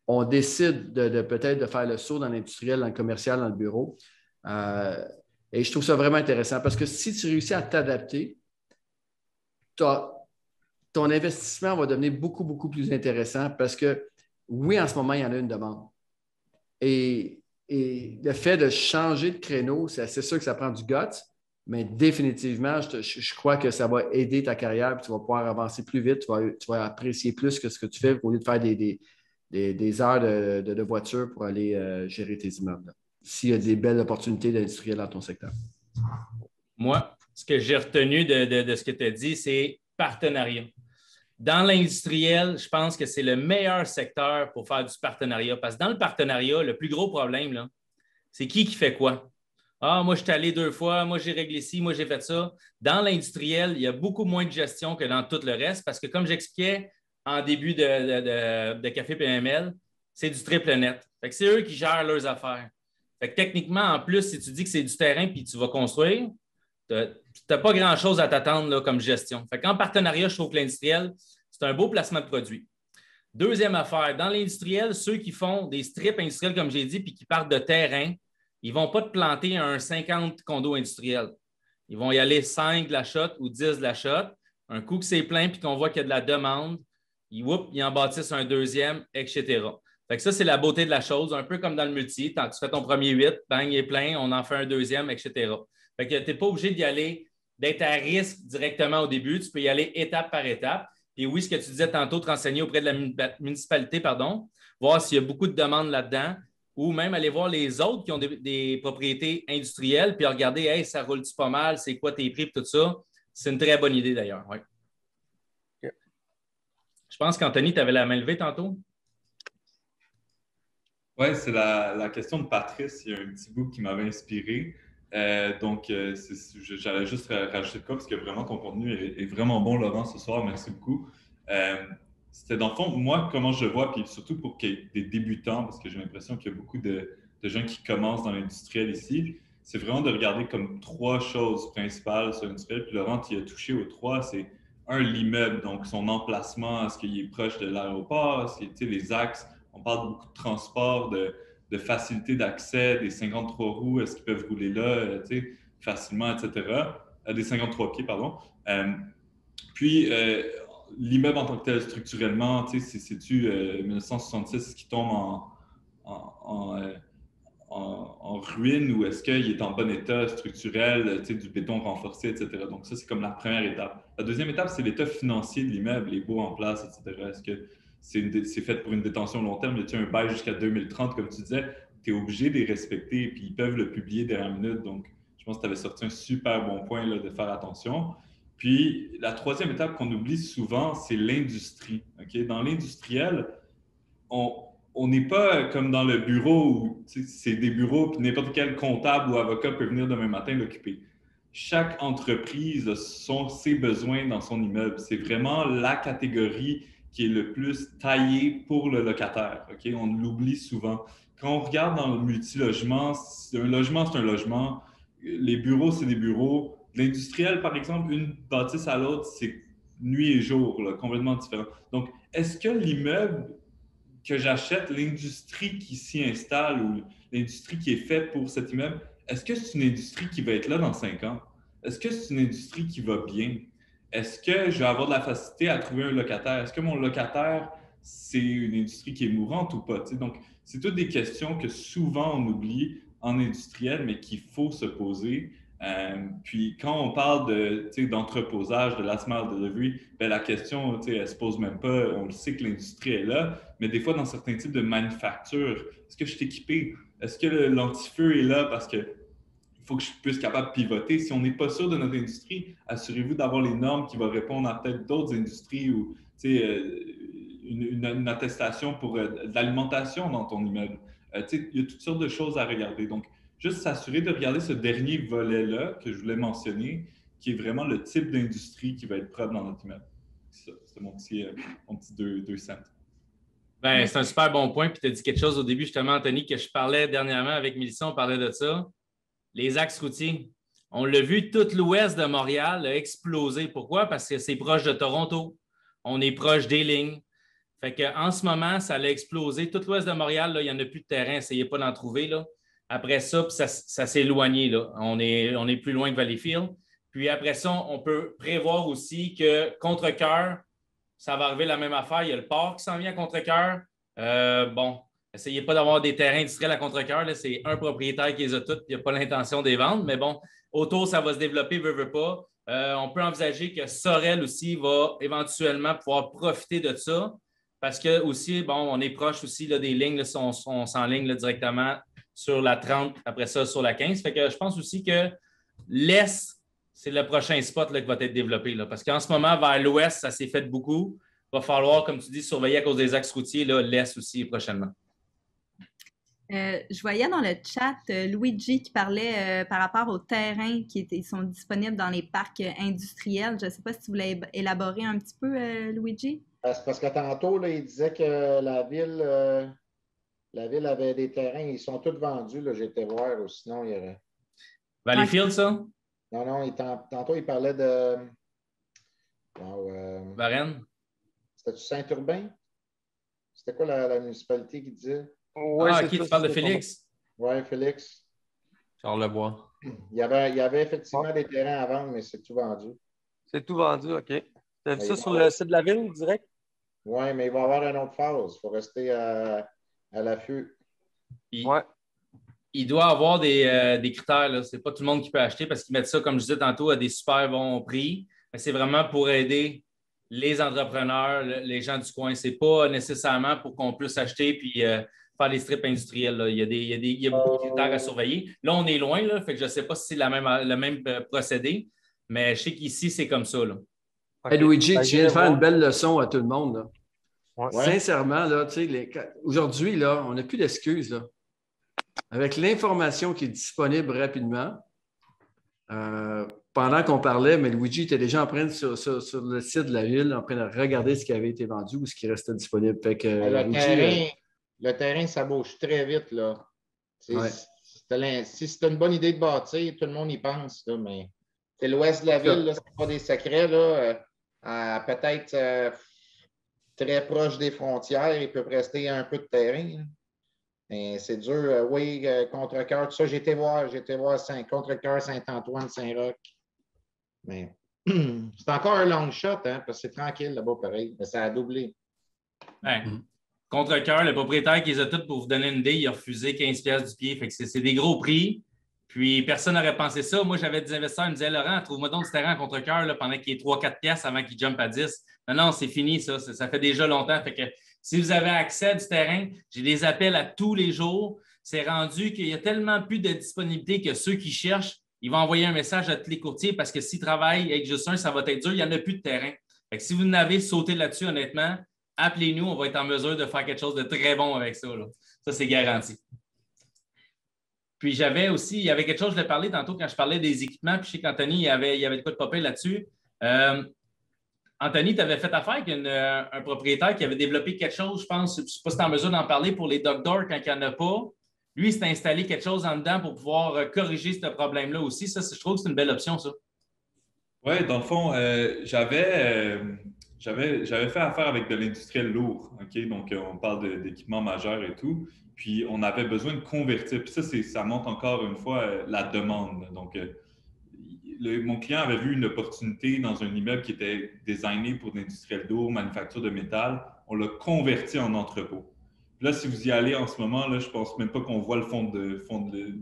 on décide de peut-être de faire le saut dans l'industriel, dans le commercial, dans le bureau. Et je trouve ça vraiment intéressant parce que si tu réussis à t'adapter, ton investissement va devenir beaucoup, beaucoup plus intéressant parce que, oui, en ce moment, il y en a une demande. Et le fait de changer de créneau, c'est sûr que ça prend du guts, mais définitivement, je crois que ça va aider ta carrière et tu vas pouvoir avancer plus vite, tu vas apprécier plus que ce que tu fais au lieu de faire des heures de voiture pour aller gérer tes immeubles. S'il y a des belles opportunités d'industriel dans ton secteur. Moi, ce que j'ai retenu de ce que tu as dit, c'est partenariat. Dans l'industriel, je pense que c'est le meilleur secteur pour faire du partenariat. Parce que dans le partenariat, le plus gros problème, là, c'est qui fait quoi. Ah, moi, je suis allé 2 fois, moi, j'ai réglé ci, moi, j'ai fait ça. Dans l'industriel, il y a beaucoup moins de gestion que dans tout le reste parce que, comme j'expliquais en début de Café PML, c'est du triple net. Fait que c'est eux qui gèrent leurs affaires. Fait que techniquement, en plus, si tu dis que c'est du terrain puis tu vas construire, tu n'as pas grand-chose à t'attendre là, comme gestion. Fait qu'en partenariat, je trouve que l'industriel, c'est un beau placement de produit. Deuxième affaire, dans l'industriel, ceux qui font des strips industriels, comme j'ai dit, puis qui partent de terrain, ils ne vont pas te planter un 50 condos industriels. Ils vont y aller 5 de la shot ou 10 de la shot. Un coup que c'est plein puis qu'on voit qu'il y a de la demande, ils en bâtissent un deuxième, etc. Fait que ça, c'est la beauté de la chose, un peu comme dans le multi. Tant que tu fais ton premier 8, bang, il est plein, on en fait un deuxième, etc. Fait que tu n'es pas obligé d'y aller, d'être à risque directement au début. Tu peux y aller étape par étape. Et oui, ce que tu disais tantôt, te renseigner auprès de la municipalité, voir s'il y a beaucoup de demandes là-dedans, ou même aller voir les autres qui ont des propriétés industrielles, puis regarder, hey, ça roule-tu pas mal, c'est quoi tes prix, tout ça. C'est une très bonne idée d'ailleurs. Ouais. Okay. Je pense qu'Anthony, tu avais la main levée tantôt. Oui, c'est la question de Patrice. Il y a un petit bout qui m'avait inspiré. J'allais juste rajouter de quoi parce que vraiment ton contenu est vraiment bon, Laurent, ce soir. Merci beaucoup. C'était dans le fond, moi, comment je vois, puis surtout pour des débutants, parce que j'ai l'impression qu'il y a beaucoup de gens qui commencent dans l'industriel ici, c'est vraiment de regarder comme 3 choses principales sur l'industriel. Puis Laurent, tu y as touché aux 3. C'est l'immeuble, donc son emplacement, est-ce qu'il est proche de l'aéroport, est-ce que les axes, on parle beaucoup de transport, de facilité d'accès, des 53 roues, est-ce qu'ils peuvent rouler là facilement, etc. Des 53 pieds, pardon. Puis, l'immeuble en tant que tel, structurellement, c'est-tu 1966 qui tombe en ruine ou est-ce qu'il est en bon état structurel, du béton renforcé, etc. Donc, ça, c'est comme la première étape. La deuxième étape, c'est l'état financier de l'immeuble, les baux en place, etc. Est-ce que c'est fait pour une détention long terme? Y a-t-il un bail jusqu'à 2030, comme tu disais? Tu es obligé de les respecter, puis ils peuvent le publier dernière minute. Donc, je pense que tu avais sorti un super bon point là, de faire attention. Puis, la troisième étape qu'on oublie souvent, c'est l'industrie. Okay? Dans l'industriel, on n'est pas comme dans le bureau où c'est des bureaux, puis n'importe quel comptable ou avocat peut venir demain matin l'occuper. Chaque entreprise a ses besoins dans son immeuble. C'est vraiment la catégorie qui est le plus taillée pour le locataire. Okay? On l'oublie souvent. Quand on regarde dans le multilogement, un logement, c'est un logement. Les bureaux, c'est des bureaux. L'industriel, par exemple, une bâtisse à l'autre, c'est nuit et jour, là, complètement différent. Donc, est-ce que l'immeuble que j'achète, l'industrie qui s'y installe ou l'industrie qui est faite pour cet immeuble, est-ce que c'est une industrie qui va être là dans 5 ans? Est-ce que c'est une industrie qui va bien? Est-ce que je vais avoir de la facilité à trouver un locataire? Est-ce que mon locataire, c'est une industrie qui est mourante ou pas? Donc, c'est toutes des questions que souvent on oublie en industriel, mais qu'il faut se poser. Puis quand on parle d'entreposage, de last mile delivery, la question, elle ne se pose même pas. On le sait que l'industrie est là, mais des fois, dans certains types de manufactures, est-ce que je suis équipé? Est-ce que l'antifeu est là parce qu'il faut que je puisse être capable de pivoter? Si on n'est pas sûr de notre industrie, assurez-vous d'avoir les normes qui vont répondre à peut-être d'autres industries ou une attestation pour de l'alimentation dans ton immeuble. Il y a toutes sortes de choses à regarder. Donc, juste s'assurer de regarder ce dernier volet-là que je voulais mentionner, qui est vraiment le type d'industrie qui va être propre dans notre immeuble. C'est mon petit 2 cents. Ben, c'est un super bon point. Puis tu as dit quelque chose au début, justement, Anthony, que je parlais dernièrement avec Mélissa, on parlait de ça. Les axes routiers. On l'a vu, tout l'ouest de Montréal a explosé. Pourquoi? Parce que c'est proche de Toronto. On est proche des lignes. Fait qu'en ce moment, ça a explosé. Tout l'ouest de Montréal, là, il n'y en a plus de terrain. Essayez pas d'en trouver. Là. Après ça, ça s'est éloigné. Là. On est plus loin que Valleyfield. Puis après ça, on peut prévoir aussi que Contrecœur, ça va arriver la même affaire. Il y a le port qui s'en vient à Contrecœur. Essayez pas d'avoir des terrains industriels à Contrecœur. C'est un propriétaire qui les a tous. Il n'a pas l'intention de les vendre. Mais bon, autour, ça va se développer, veut pas. On peut envisager que Sorel aussi va éventuellement pouvoir profiter de ça. Parce que aussi, on est proche aussi là, des lignes. Là, on s'enligne directement sur la 30, après ça sur la 15. Fait que je pense aussi que l'Est, c'est le prochain spot là, qui va être développé. Là, parce qu'en ce moment, vers l'Ouest, ça s'est fait beaucoup. Il va falloir, comme tu dis, surveiller à cause des axes routiers, l'Est aussi prochainement. Je voyais dans le chat Luigi qui parlait par rapport aux terrains qui sont disponibles dans les parcs industriels. Je ne sais pas si tu voulais élaborer un petit peu, Luigi. C'est parce que tantôt, là, il disait que la ville avait des terrains, ils sont tous vendus. J'ai été voir, ou sinon, il y aurait. Valleyfield, ça? Non, tantôt, il parlait de. Varennes? C'était-tu Saint-Urbain? C'était quoi la municipalité qui disait? Ouais, OK, tu parles de Félix? Oui, Félix. Charlevoix. Il y avait effectivement des terrains à vendre, mais c'est tout vendu. C'est tout vendu, OK. Tu as vu Mais ça sur le site de la ville, direct? Oui, mais il va y avoir une autre phase. Il faut rester à l'affût. Ouais. Il doit avoir des critères. Ce n'est pas tout le monde qui peut acheter parce qu'ils mettent ça, comme je disais tantôt, à des super bons prix. Mais c'est vraiment pour aider les entrepreneurs, les gens du coin. Ce n'est pas nécessairement pour qu'on puisse acheter puis faire des strips industriels. Là. Il y a beaucoup de critères à surveiller. Là, on est loin, là, fait que je ne sais pas si c'est le même procédé, mais je sais qu'ici, c'est comme ça. Là. Okay. Hey Luigi, tu viens de faire une belle leçon à tout le monde. Là. Ouais. Sincèrement, là, aujourd'hui, là, on n'a plus d'excuses. Là. Avec l'information qui est disponible rapidement, pendant qu'on parlait, mais Luigi était déjà en train sur le site de la ville, en train de regarder ce qui avait été vendu ou ce qui restait disponible. Fait que, le terrain, ça bouge très vite. Là. Ouais. Si c'est une bonne idée de bâtir, tout le monde y pense. Là, mais c'est l'ouest de la ville, ce n'est pas des secrets. Peut-être très proche des frontières, il peut rester un peu de terrain. Mais c'est dur. Oui, Contrecœur, tout ça, j'ai été voir Contrecœur, Saint-Antoine, Saint-Roch. Mais c'est encore un long shot, hein, parce que c'est tranquille là-bas, pareil. Mais ça a doublé. Ouais. Contrecœur, le propriétaire qui les a toutes, pour vous donner une idée, il a refusé 15$ du pied. Fait que c'est des gros prix. Puis personne n'aurait pensé ça. Moi, j'avais des investisseurs qui me disaient Laurent, trouve-moi donc du terrain en Contrecœur pendant qu'il y ait 3-4$ avant qu'il jump à 10. Non, c'est fini, ça. Ça fait déjà longtemps. Fait que si vous avez accès à du terrain, j'ai des appels à tous les jours. C'est rendu qu'il y a tellement plus de disponibilité que ceux qui cherchent, ils vont envoyer un message à tous les courtiers parce que s'ils travaillent avec juste un, ça va être dur. Il n'y en a plus de terrain. Fait que si vous n'avez sauté là-dessus, honnêtement, appelez-nous. On va être en mesure de faire quelque chose de très bon avec ça. Là. Ça, c'est garanti. Puis il y avait quelque chose, je l'ai parlé tantôt quand je parlais des équipements, puis je sais qu'Anthony, il y avait de quoi de popper là-dessus. Anthony, tu avais fait affaire avec un propriétaire qui avait développé quelque chose, je pense, je ne sais pas si tu es en mesure d'en parler pour les dog doors quand il n'y en a pas. Lui, il s'est installé quelque chose en dedans pour pouvoir corriger ce problème-là aussi. Ça, je trouve que c'est une belle option, ça. Oui, dans le fond, j'avais fait affaire avec de l'industriel lourd. OK? Donc, on parle d'équipements majeurs et tout. Puis, on avait besoin de convertir. Puis ça montre encore une fois la demande. Donc, mon client avait vu une opportunité dans un immeuble qui était designé pour de l'industriel lourd, manufacture de métal. On l'a converti en entrepôt. Puis là, si vous y allez en ce moment, là, je ne pense même pas qu'on voit le fond de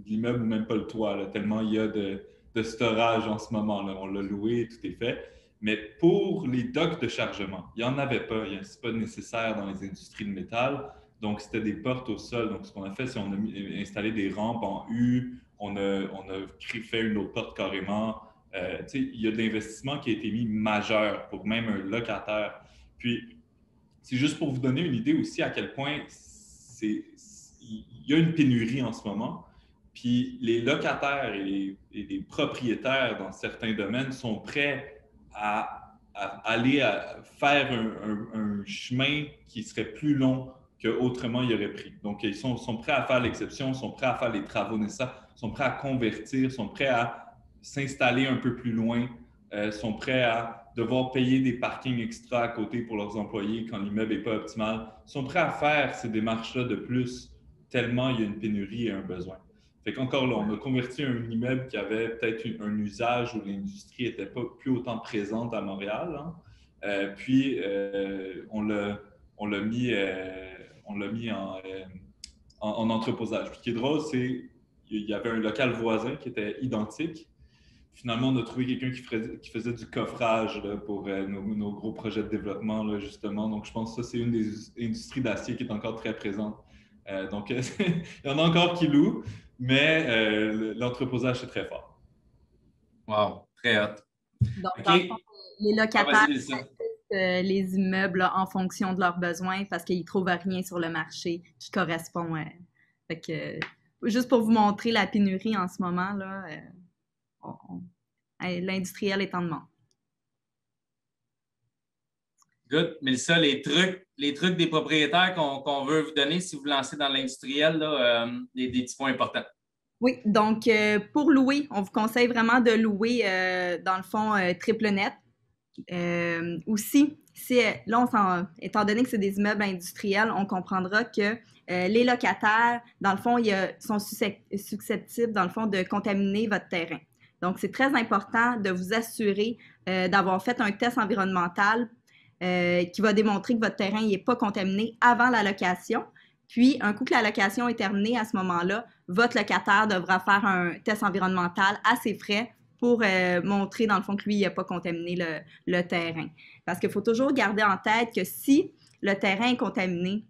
l'immeuble ou même pas le toit, là, tellement il y a de storage en ce moment. Là. On l'a loué, tout est fait. Mais pour les docks de chargement, il n'y en avait pas. Ce n'est pas nécessaire dans les industries de métal. Donc, c'était des portes au sol. Donc, ce qu'on a fait, c'est qu'on a installé des rampes en U. On a fait une autre porte carrément. Il y a de l'investissement qui a été mis majeur pour même un locataire. Puis, c'est juste pour vous donner une idée aussi à quel point il y a une pénurie en ce moment. Puis les locataires et les propriétaires dans certains domaines sont prêts à aller faire un chemin qui serait plus long qu'autrement il aurait pris. Donc, ils sont prêts à faire l'exception, sont prêts à faire les travaux nécessaires, sont prêts à convertir, sont prêts à s'installer un peu plus loin, sont prêts à devoir payer des parkings extra à côté pour leurs employés quand l'immeuble n'est pas optimal, sont prêts à faire ces démarches-là de plus tellement il y a une pénurie et un besoin. Fait qu'encore là, on a converti un immeuble qui avait peut-être un usage où l'industrie n'était pas plus autant présente à Montréal. Hein. Puis, on l'a mis en entreposage. Puis, ce qui est drôle, c'est qu'il y avait un local voisin qui était identique. Finalement, on a trouvé quelqu'un qui faisait du coffrage là, pour nos gros projets de développement, là, justement. Donc, je pense que ça, c'est une des industries d'acier qui est encore très présente. Donc, il y en a encore qui louent, mais l'entreposage, c'est très fort. Wow, très hot. Donc, dans le fond, les locataires les immeubles là, en fonction de leurs besoins parce qu'ils ne trouvent rien sur le marché qui correspond Fait que, juste pour vous montrer la pénurie en ce moment, là, l'industriel est en demande. Good. Mélissa, les trucs des propriétaires qu'on veut vous donner si vous lancez dans l'industriel, des petits points importants. Oui, donc pour louer, on vous conseille vraiment de louer, dans le fond, triple net. Aussi, là, étant donné que c'est des immeubles industriels, on comprendra que les locataires, dans le fond, sont susceptibles, dans le fond, de contaminer votre terrain. Donc, c'est très important de vous assurer d'avoir fait un test environnemental qui va démontrer que votre terrain n'est pas contaminé avant la location. Puis, un coup que la location est terminée, à ce moment-là, votre locataire devra faire un test environnemental à ses frais pour montrer, dans le fond, que lui, il n'a pas contaminé le terrain. Parce qu'il faut toujours garder en tête que si le terrain est contaminé,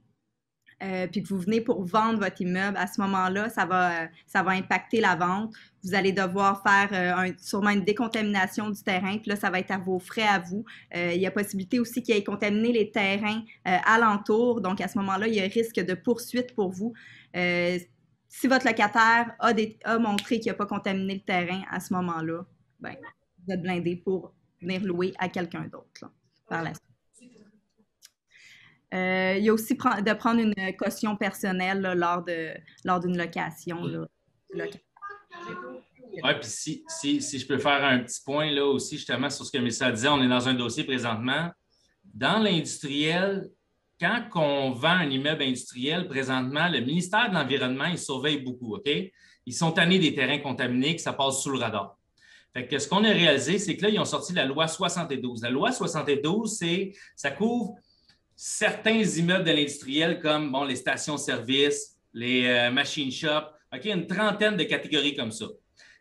puis que vous venez pour vendre votre immeuble, à ce moment-là, ça va impacter la vente. Vous allez devoir faire sûrement une décontamination du terrain, puis là, ça va être à vos frais à vous. Il y a possibilité aussi qu'il ait contaminé les terrains alentours, donc à ce moment-là, il y a risque de poursuite pour vous. Si votre locataire a montré qu'il n'a pas contaminé le terrain, à ce moment-là, ben, vous êtes blindé pour venir louer à quelqu'un d'autre là, par la suite. Il y a aussi de prendre une caution personnelle là, lors d'une location. Oui, puis si je peux faire un petit point là aussi, justement, sur ce que Mélissa disait, on est dans un dossier présentement. Dans l'industriel, quand on vend un immeuble industriel, présentement, le ministère de l'Environnement, il surveille beaucoup, OK? Ils sont tannés des terrains contaminés, que ça passe sous le radar. Fait que ce qu'on a réalisé, c'est que là, ils ont sorti la loi 72. La loi 72, ça couvre certains immeubles de l'industriel comme les stations-service, les machine shops. OK, une trentaine de catégories comme ça.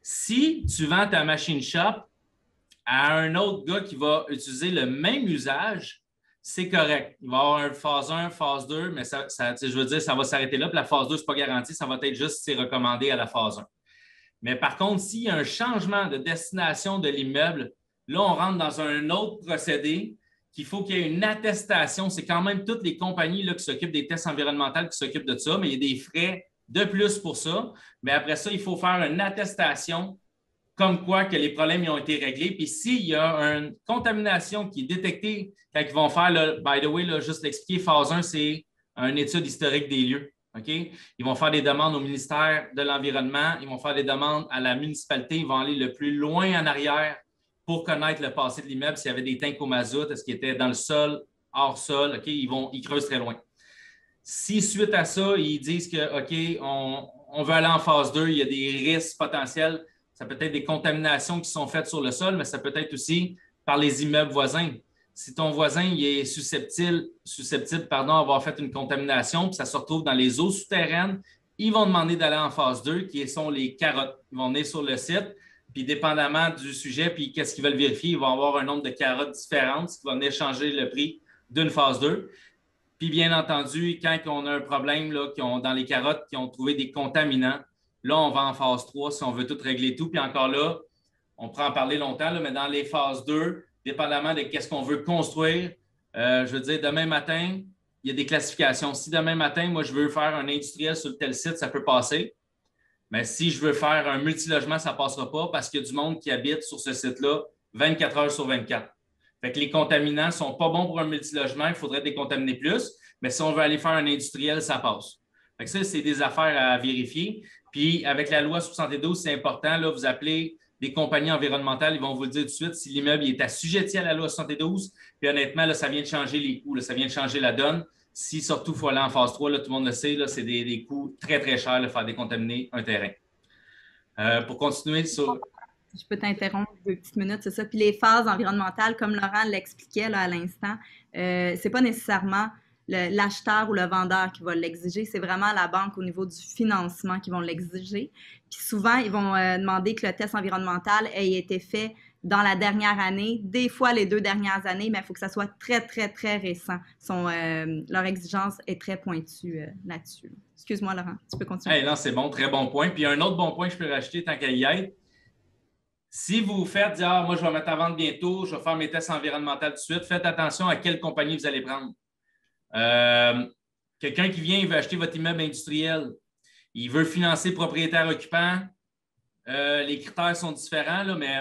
Si tu vends ta machine shop à un autre gars qui va utiliser le même usage, c'est correct. Il va y avoir un phase 1, phase 2, mais je veux dire, ça va s'arrêter là. Puis la phase 2, ce n'est pas garanti, ça va être juste si c'est recommandé à la phase 1. Mais par contre, s'il y a un changement de destination de l'immeuble, là, on rentre dans un autre procédé qu'il faut qu'il y ait une attestation. C'est quand même toutes les compagnies là, qui s'occupent des tests environnementaux qui s'occupent de ça, mais il y a des frais de plus pour ça. Mais après ça, il faut faire une attestation comme quoi que les problèmes y ont été réglés. Puis s'il y a une contamination qui est détectée, quand ils vont faire, là, by the way, là, juste l'expliquer, phase 1, c'est une étude historique des lieux. Okay? Ils vont faire des demandes au ministère de l'Environnement, ils vont faire des demandes à la municipalité, ils vont aller le plus loin en arrière pour connaître le passé de l'immeuble, s'il y avait des tanks au mazout, est-ce qu'il était dans le sol, hors sol, OK? Ils creusent très loin. Si suite à ça, ils disent que, OK, on veut aller en phase 2, il y a des risques potentiels, ça peut être des contaminations qui sont faites sur le sol, mais ça peut être aussi par les immeubles voisins. Si ton voisin il est susceptible à avoir fait une contamination, puis ça se retrouve dans les eaux souterraines, ils vont demander d'aller en phase 2, qui sont les carottes. Ils vont venir sur le site, puis dépendamment du sujet, puis qu'est-ce qu'ils veulent vérifier, ils vont avoir un nombre de carottes différentes, ce qui va venir changer le prix d'une phase 2. Puis bien entendu, quand on a un problème là, dans les carottes qui ont trouvé des contaminants, là, on va en phase 3 si on veut tout régler tout. Puis encore là, on pourra en parler longtemps, là, mais dans les phases 2, dépendamment de qu'est-ce qu'on veut construire, je veux dire, demain matin, il y a des classifications. Si demain matin, moi, je veux faire un industriel sur tel site, ça peut passer. Mais si je veux faire un multilogement, ça ne passera pas parce qu'il y a du monde qui habite sur ce site-là 24 heures sur 24. Fait que les contaminants ne sont pas bons pour un multilogement, il faudrait décontaminer plus. Mais si on veut aller faire un industriel, ça passe. Fait que ça, c'est des affaires à vérifier. Puis avec la loi 72, c'est important, là, vous appelez des compagnies environnementales, ils vont vous le dire tout de suite si l'immeuble est assujetti à la loi 72. Puis honnêtement, là, ça vient de changer les coûts, là, ça vient de changer la donne. Si surtout il faut aller en phase 3, là, tout le monde le sait, c'est des coûts très, très chers de faire décontaminer un terrain. Pour continuer sur... Je peux t'interrompre 2 petites minutes, c'est ça. Puis les phases environnementales, comme Laurent l'expliquait là, à l'instant, c'est pas nécessairement l'acheteur ou le vendeur qui va l'exiger, c'est vraiment la banque au niveau du financement qui vont l'exiger. Puis souvent, ils vont demander que le test environnemental ait été fait dans la dernière année, des fois les 2 dernières années, mais il faut que ça soit très, très, très récent. Leur exigence est très pointue là-dessus. Excuse-moi, Laurent, tu peux continuer. Hey, non, c'est bon, très bon point. Puis un autre bon point que je peux rajouter tant qu'à y être, si vous faites dire, moi, je vais mettre à vendre bientôt, je vais faire mes tests environnementaux tout de suite, faites attention à quelle compagnie vous allez prendre. Quelqu'un qui vient, il veut acheter votre immeuble industriel. il veut financer propriétaire occupant. Les critères sont différents, là, mais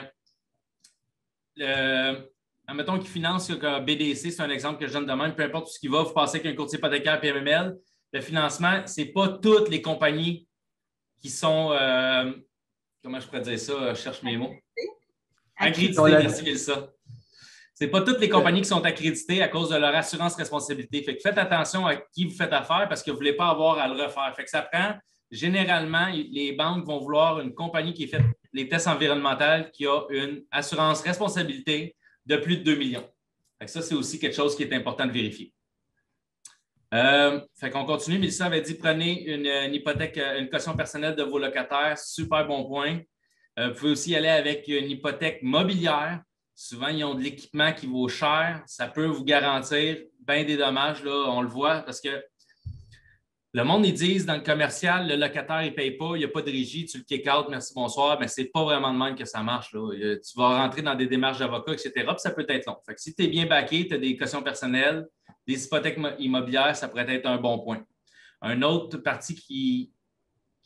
admettons qu'il finance comme BDC, c'est un exemple que je donne de même, peu importe ce qu'il va, vous passez avec un courtier hypothécaire PMML. Le financement, ce n'est pas toutes les compagnies qui sont, comment je pourrais dire ça, je cherche mes mots. Accréditées, merci Mélissa. Ce n'est pas toutes les compagnies qui sont accréditées à cause de leur assurance responsabilité. Fait que faites attention à qui vous faites affaire parce que vous ne voulez pas avoir à le refaire. Fait que ça prend, généralement, les banques vont vouloir une compagnie qui fait les tests environnementaux qui a une assurance responsabilité de plus de 2 millions. Fait que ça, c'est aussi quelque chose qui est important de vérifier. Fait qu'on continue. Mélissa avait dit prenez une hypothèque, une caution personnelle de vos locataires. Super bon point. Vous pouvez aussi aller avec une hypothèque mobilière. Souvent, ils ont de l'équipement qui vaut cher. Ça peut vous garantir bien des dommages. Là, on le voit parce que le monde, ils disent dans le commercial, le locataire, il ne paye pas, il n'y a pas de régie, tu le kick-out, merci, bonsoir. Mais ce n'est pas vraiment de même que ça marche. Là. Tu vas rentrer dans des démarches d'avocat, etc. Puis ça peut être long. Fait que si tu es bien backé, tu as des cautions personnelles, des hypothèques immobilières, ça pourrait être un bon point. Un autre partie qui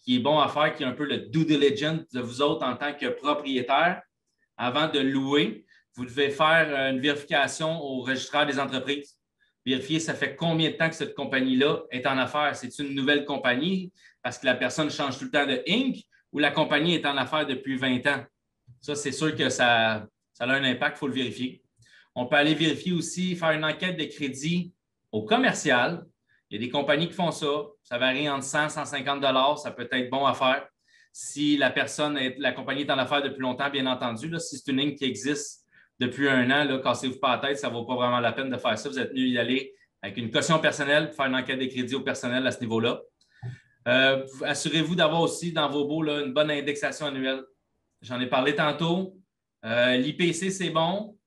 est bon à faire, qui est un peu le due diligence de vous autres en tant que propriétaire, avant de louer, vous devez faire une vérification au registraire des entreprises. Vérifier, ça fait combien de temps que cette compagnie-là est en affaires. C'est une nouvelle compagnie parce que la personne change tout le temps de Inc. ou la compagnie est en affaires depuis 20 ans. Ça, c'est sûr que ça a un impact, il faut le vérifier. On peut aller vérifier aussi, faire une enquête de crédit au commercial. Il y a des compagnies qui font ça. Ça varie entre 100 et 150 $. Ça peut être bon à faire. Si la compagnie est en affaires depuis longtemps, bien entendu, là, si c'est une ligne qui existe depuis 1 an, là, cassez-vous pas la tête, ça ne vaut pas vraiment la peine de faire ça. Vous êtes mieux y aller avec une caution personnelle pour faire une enquête de crédit au personnel à ce niveau-là. Assurez-vous d'avoir aussi dans vos baux là, une bonne indexation annuelle. J'en ai parlé tantôt. L'IPC, c'est bon,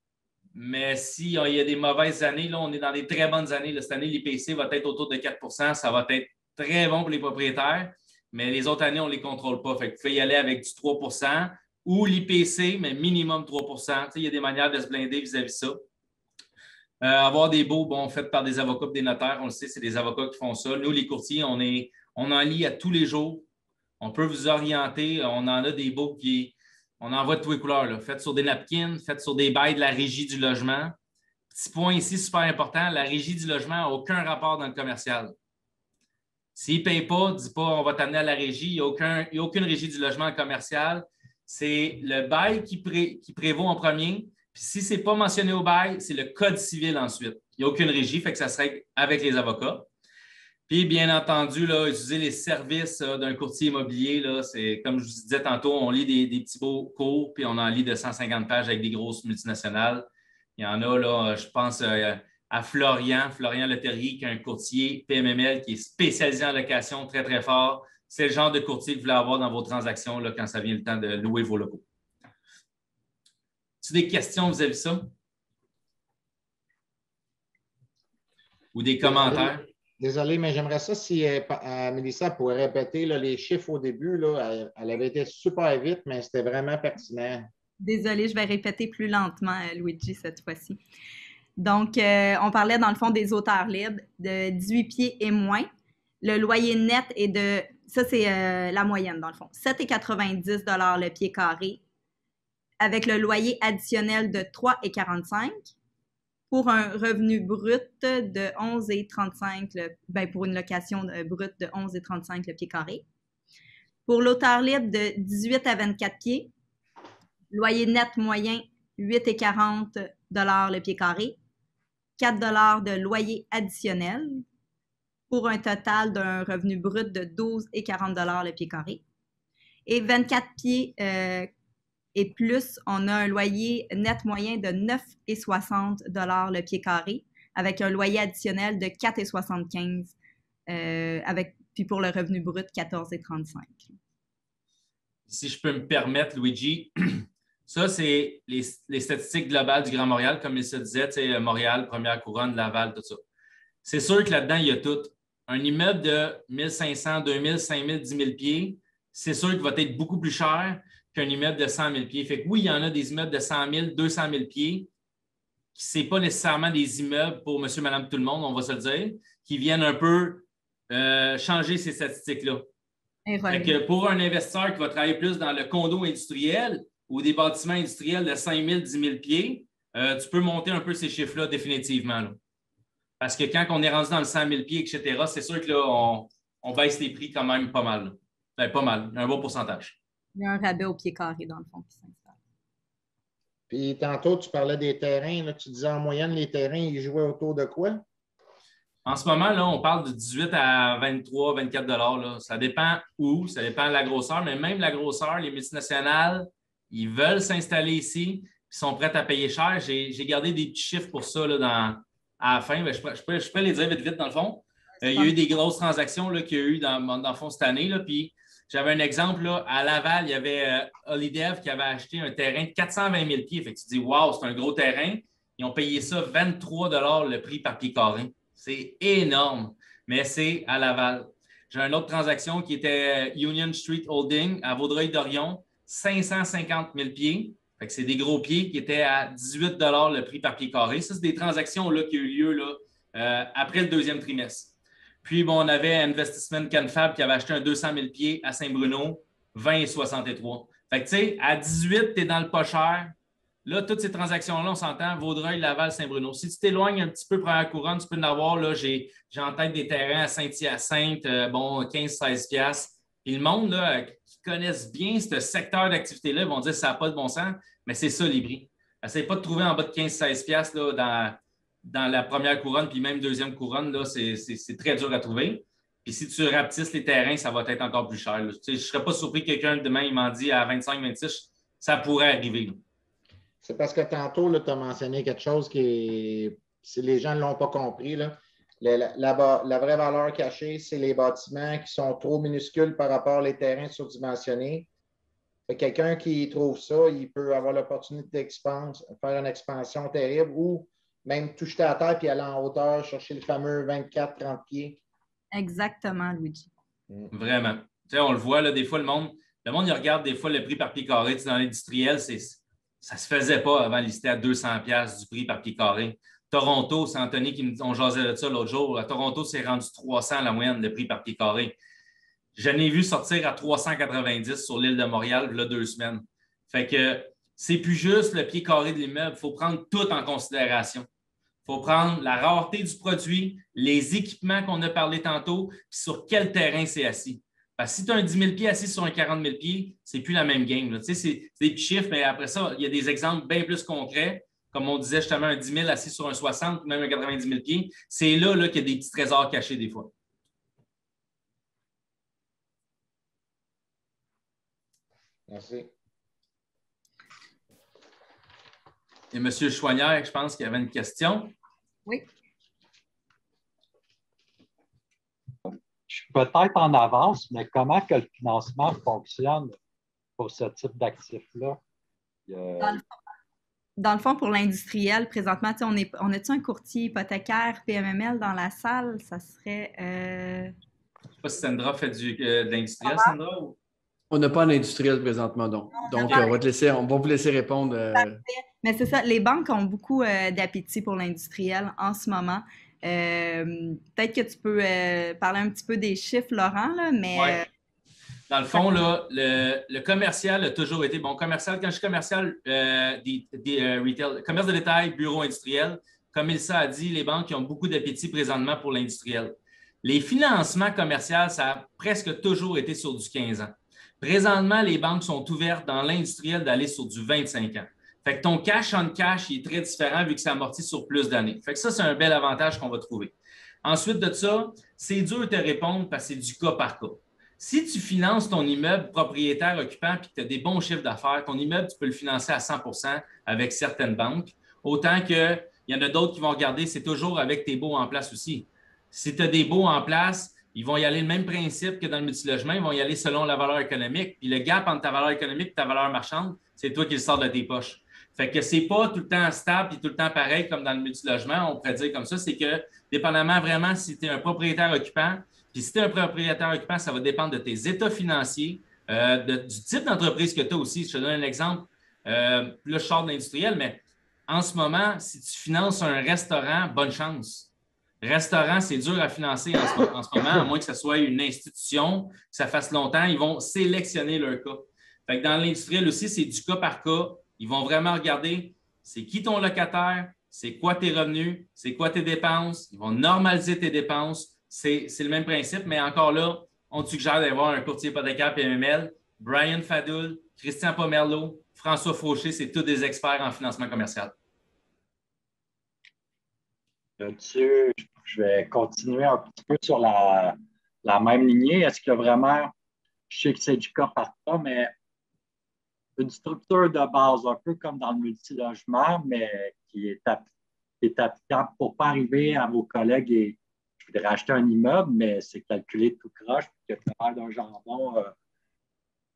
mais s'il y a des mauvaises années, là, on est dans des très bonnes années. Là, cette année, l'IPC va être autour de 4 %. Ça va être très bon pour les propriétaires, mais les autres années, on ne les contrôle pas. Fait que vous pouvez y aller avec du 3 % ou l'IPC, mais minimum 3 %. Il y a des manières de se blinder vis-à-vis de ça. Avoir des baux, faits par des avocats et des notaires, on le sait, c'est des avocats qui font ça. Nous, les courtiers, on en lit à tous les jours. On peut vous orienter. On en a des baux on en voit de toutes les couleurs. Là. Faites sur des napkins, faites sur des bails de la régie du logement. Petit point ici, super important, la régie du logement n'a aucun rapport dans le commercial. S'il ne paye pas, dis pas on va t'amener à la régie. Il n'y a aucune régie du logement commercial. C'est le bail qui prévaut en premier. Puis si ce n'est pas mentionné au bail, c'est le code civil ensuite. Il n'y a aucune régie, fait que ça serait avec les avocats. Puis, bien entendu, là, utiliser les services d'un courtier immobilier, là, c'est comme je vous disais tantôt, on lit des petits beaux cours, puis on en lit de 150 pages avec des grosses multinationales. Il y en a, là, je pense à Florian Leterrier, qui est un courtier PMML qui est spécialisé en location très, très fort. C'est le genre de courtier que vous voulez avoir dans vos transactions là, quand ça vient le temps de louer vos locaux. As-tu des questions vis-à-vis de ça? Ou des commentaires? Désolé, mais j'aimerais ça si Mélissa pourrait répéter là, les chiffres au début. Là, elle avait été super vite, mais c'était vraiment pertinent. Désolée, je vais répéter plus lentement, Luigi, cette fois-ci. Donc, on parlait dans le fond des hauteurs libres de 18 pieds et moins. Le loyer net est de, ça c'est la moyenne dans le fond, 7,90 $ le pied carré, avec le loyer additionnel de 3,45 $ pour un revenu brut de 11,35 pour une location brute de 11,35 le pied carré. Pour l'hauteur libre de 18 à 24 pieds, loyer net moyen 8,40 $ le pied carré, 4 $ de loyer additionnel pour un total d'un revenu brut de 12,40 $ le pied carré. Et 24 pieds et plus, on a un loyer net moyen de 9,60 $ le pied carré, avec un loyer additionnel de 4,75 puis pour le revenu brut, 14,35 $. Si je peux me permettre, Luigi, ça, c'est les statistiques globales du Grand Montréal, comme il se disait, Montréal, Première Couronne, Laval, tout ça. C'est sûr que là-dedans, il y a tout. Un immeuble de 1500, 2000, 5000, 10 000 pieds, c'est sûr qu'il va être beaucoup plus cher qu'un immeuble de 100 000 pieds. Fait que oui, il y en a des immeubles de 100 000, 200 000 pieds qui ne sont pas nécessairement des immeubles pour monsieur, madame, tout le monde, on va se le dire, qui viennent un peu changer ces statistiques-là. Fait que pour un investisseur qui va travailler plus dans le condo industriel ou des bâtiments industriels de 5 000, 10 000 pieds, tu peux monter un peu ces chiffres-là définitivement. Là. Parce que quand on est rendu dans le 100 000 pieds, etc., c'est sûr que là, on baisse les prix quand même pas mal. Ben, pas mal, un bon pourcentage. Il y a un rabais au pied carré, dans le fond, qui s'installe. Puis tantôt, tu parlais des terrains. Là, tu disais en moyenne, les terrains, ils jouaient autour de quoi? En ce moment, là, on parle de 18 à 23, 24 $. Ça dépend où, ça dépend de la grosseur, mais même la grosseur, les multinationales, ils veulent s'installer ici, ils sont prêts à payer cher. J'ai gardé des petits chiffres pour ça là, à la fin. Ben, je peux les dire vite, dans le fond. Il y a eu des grosses transactions qu'il y a eu dans le fond cette année. Là, puis j'avais un exemple là, à Laval, il y avait Holidev qui avait acheté un terrain de 420 000 pieds. Fait que tu te dis, wow, c'est un gros terrain. Ils ont payé ça 23 $ le prix par pied carré. C'est énorme, mais c'est à Laval. J'ai une autre transaction qui était Union Street Holding à Vaudreuil-Dorion, 550 000 pieds. Fait que c'est des gros pieds qui étaient à 18 $ le prix par pied carré. Ça, c'est des transactions là, qui ont eu lieu là, après le deuxième trimestre. Puis, bon, on avait Investissement Canfab qui avait acheté un 200 000 pieds à Saint-Bruno, 20,63. Fait que, tu sais, à 18, tu es dans le pas cher. Là, toutes ces transactions-là, on s'entend, Vaudreuil, Laval, Saint-Bruno. Si tu t'éloignes un petit peu première couronne, tu peux en avoir. Là, j'ai en tête des terrains à Saint-Hyacinthe, 15-16 $. Puis le monde là, qui connaissent bien ce secteur d'activité-là, ils vont dire que ça n'a pas de bon sens, mais c'est ça les prix. Essaye pas de trouver en bas de 15-16 $ là, dans la première couronne, puis même deuxième couronne, là, c'est très dur à trouver. Puis si tu rapetisses les terrains, ça va être encore plus cher. Je ne serais pas surpris que quelqu'un demain, il m'en dit à 25-26, ça pourrait arriver. Là. C'est parce que tantôt, tu as mentionné quelque chose si les gens ne l'ont pas compris, là, la vraie valeur cachée, c'est les bâtiments qui sont trop minuscules par rapport aux terrains surdimensionnés. Quelqu'un qui trouve ça, il peut avoir l'opportunité de faire une expansion terrible ou même tout jeter à terre puis aller en hauteur, chercher le fameux 24-30 pieds. Exactement, Luigi. Vraiment. Tu sais, on le voit, là, des fois, le monde, il regarde des fois le prix par pied carré. Tu sais, dans l'industriel, ça ne se faisait pas avant lister à 200 $ du prix par pied carré. Toronto, c'est Anthony qui on jasait de ça l'autre jour. À Toronto, c'est rendu 300 la moyenne de prix par pied carré. Je n'ai vu sortir à 390 sur l'île de Montréal il y a 2 semaines. Fait que c'est plus juste le pied carré de l'immeuble. Il faut prendre tout en considération. Il faut prendre la rareté du produit, les équipements qu'on a parlé tantôt, puis sur quel terrain c'est assis. Parce que si tu as un 10 000 pieds assis sur un 40 000 pieds, c'est plus la même game. Tu sais, c'est des petits chiffres, mais après ça, il y a des exemples bien plus concrets. Comme on disait justement, un 10 000 assis sur un 60, même un 90 000 pieds. C'est là qu'il y a des petits trésors cachés des fois. Merci. Et M. Chouanière, je pense qu'il y avait une question. Oui. Je suis peut-être en avance, mais comment que le financement fonctionne pour ce type d'actifs-là? Dans le fond, pour l'industriel, présentement, on a-tu un courtier hypothécaire PMML dans la salle? Ça serait... Je ne sais pas si Sandra fait de l'industriel, Sandra? Ou... On n'a pas un industriel présentement, donc. Donc, on va vous laisser répondre. Mais c'est ça, les banques ont beaucoup d'appétit pour l'industriel en ce moment. Peut-être que tu peux parler un petit peu des chiffres, Laurent, là, mais... Ouais. Dans le fond, là, le commercial a toujours été... Bon, commercial, quand je dis commercial, retail, commerce de détail, bureau industriel, comme Ilsa a dit, les banques ont beaucoup d'appétit présentement pour l'industriel. Les financements commerciaux, ça a presque toujours été sur du 15 ans. Présentement, les banques sont ouvertes dans l'industriel d'aller sur du 25 ans. Fait que ton cash on cash, il est très différent vu que ça amortit sur plus d'années. Fait que ça, c'est un bel avantage qu'on va trouver. Ensuite de ça, c'est dur de te répondre parce que c'est du cas par cas. Si tu finances ton immeuble propriétaire occupant et que tu as des bons chiffres d'affaires, ton immeuble, tu peux le financer à 100 % avec certaines banques. Autant qu'il y en a d'autres qui vont regarder, c'est toujours avec tes baux en place aussi. Si tu as des baux en place, ils vont y aller le même principe que dans le multilogement, ils vont y aller selon la valeur économique. Puis le gap entre ta valeur économique et ta valeur marchande, c'est toi qui le sors de tes poches. Fait que c'est pas tout le temps stable et tout le temps pareil comme dans le multilogement, on pourrait dire comme ça. C'est que, dépendamment vraiment si tu es un propriétaire occupant, puis si tu es un propriétaire occupant, ça va dépendre de tes états financiers, du type d'entreprise que tu as aussi. Je te donne un exemple. Là, je sors de l'industriel, mais en ce moment, si tu finances un restaurant, bonne chance. Restaurant, c'est dur à financer en ce moment, à moins que ce soit une institution, que ça fasse longtemps. Ils vont sélectionner leur cas. Fait que dans l'industriel aussi, c'est du cas par cas. Ils vont vraiment regarder c'est qui ton locataire, c'est quoi tes revenus, c'est quoi tes dépenses. Ils vont normaliser tes dépenses. C'est le même principe, mais encore là, on te suggère d'avoir un courtier hypothécaire PMML. Brian Fadoul, Christian Pomerleau, François Fauché, c'est tous des experts en financement commercial. Là-dessus, je vais continuer un petit peu sur la même lignée. Est-ce que vraiment, je sais que c'est du cas par cas, mais une structure de base, un peu comme dans le multilogement, mais qui est applicable pour ne pas arriver à vos collègues et je voudrais acheter un immeuble, mais c'est calculé tout croche, puis qu'il y a d'un jambon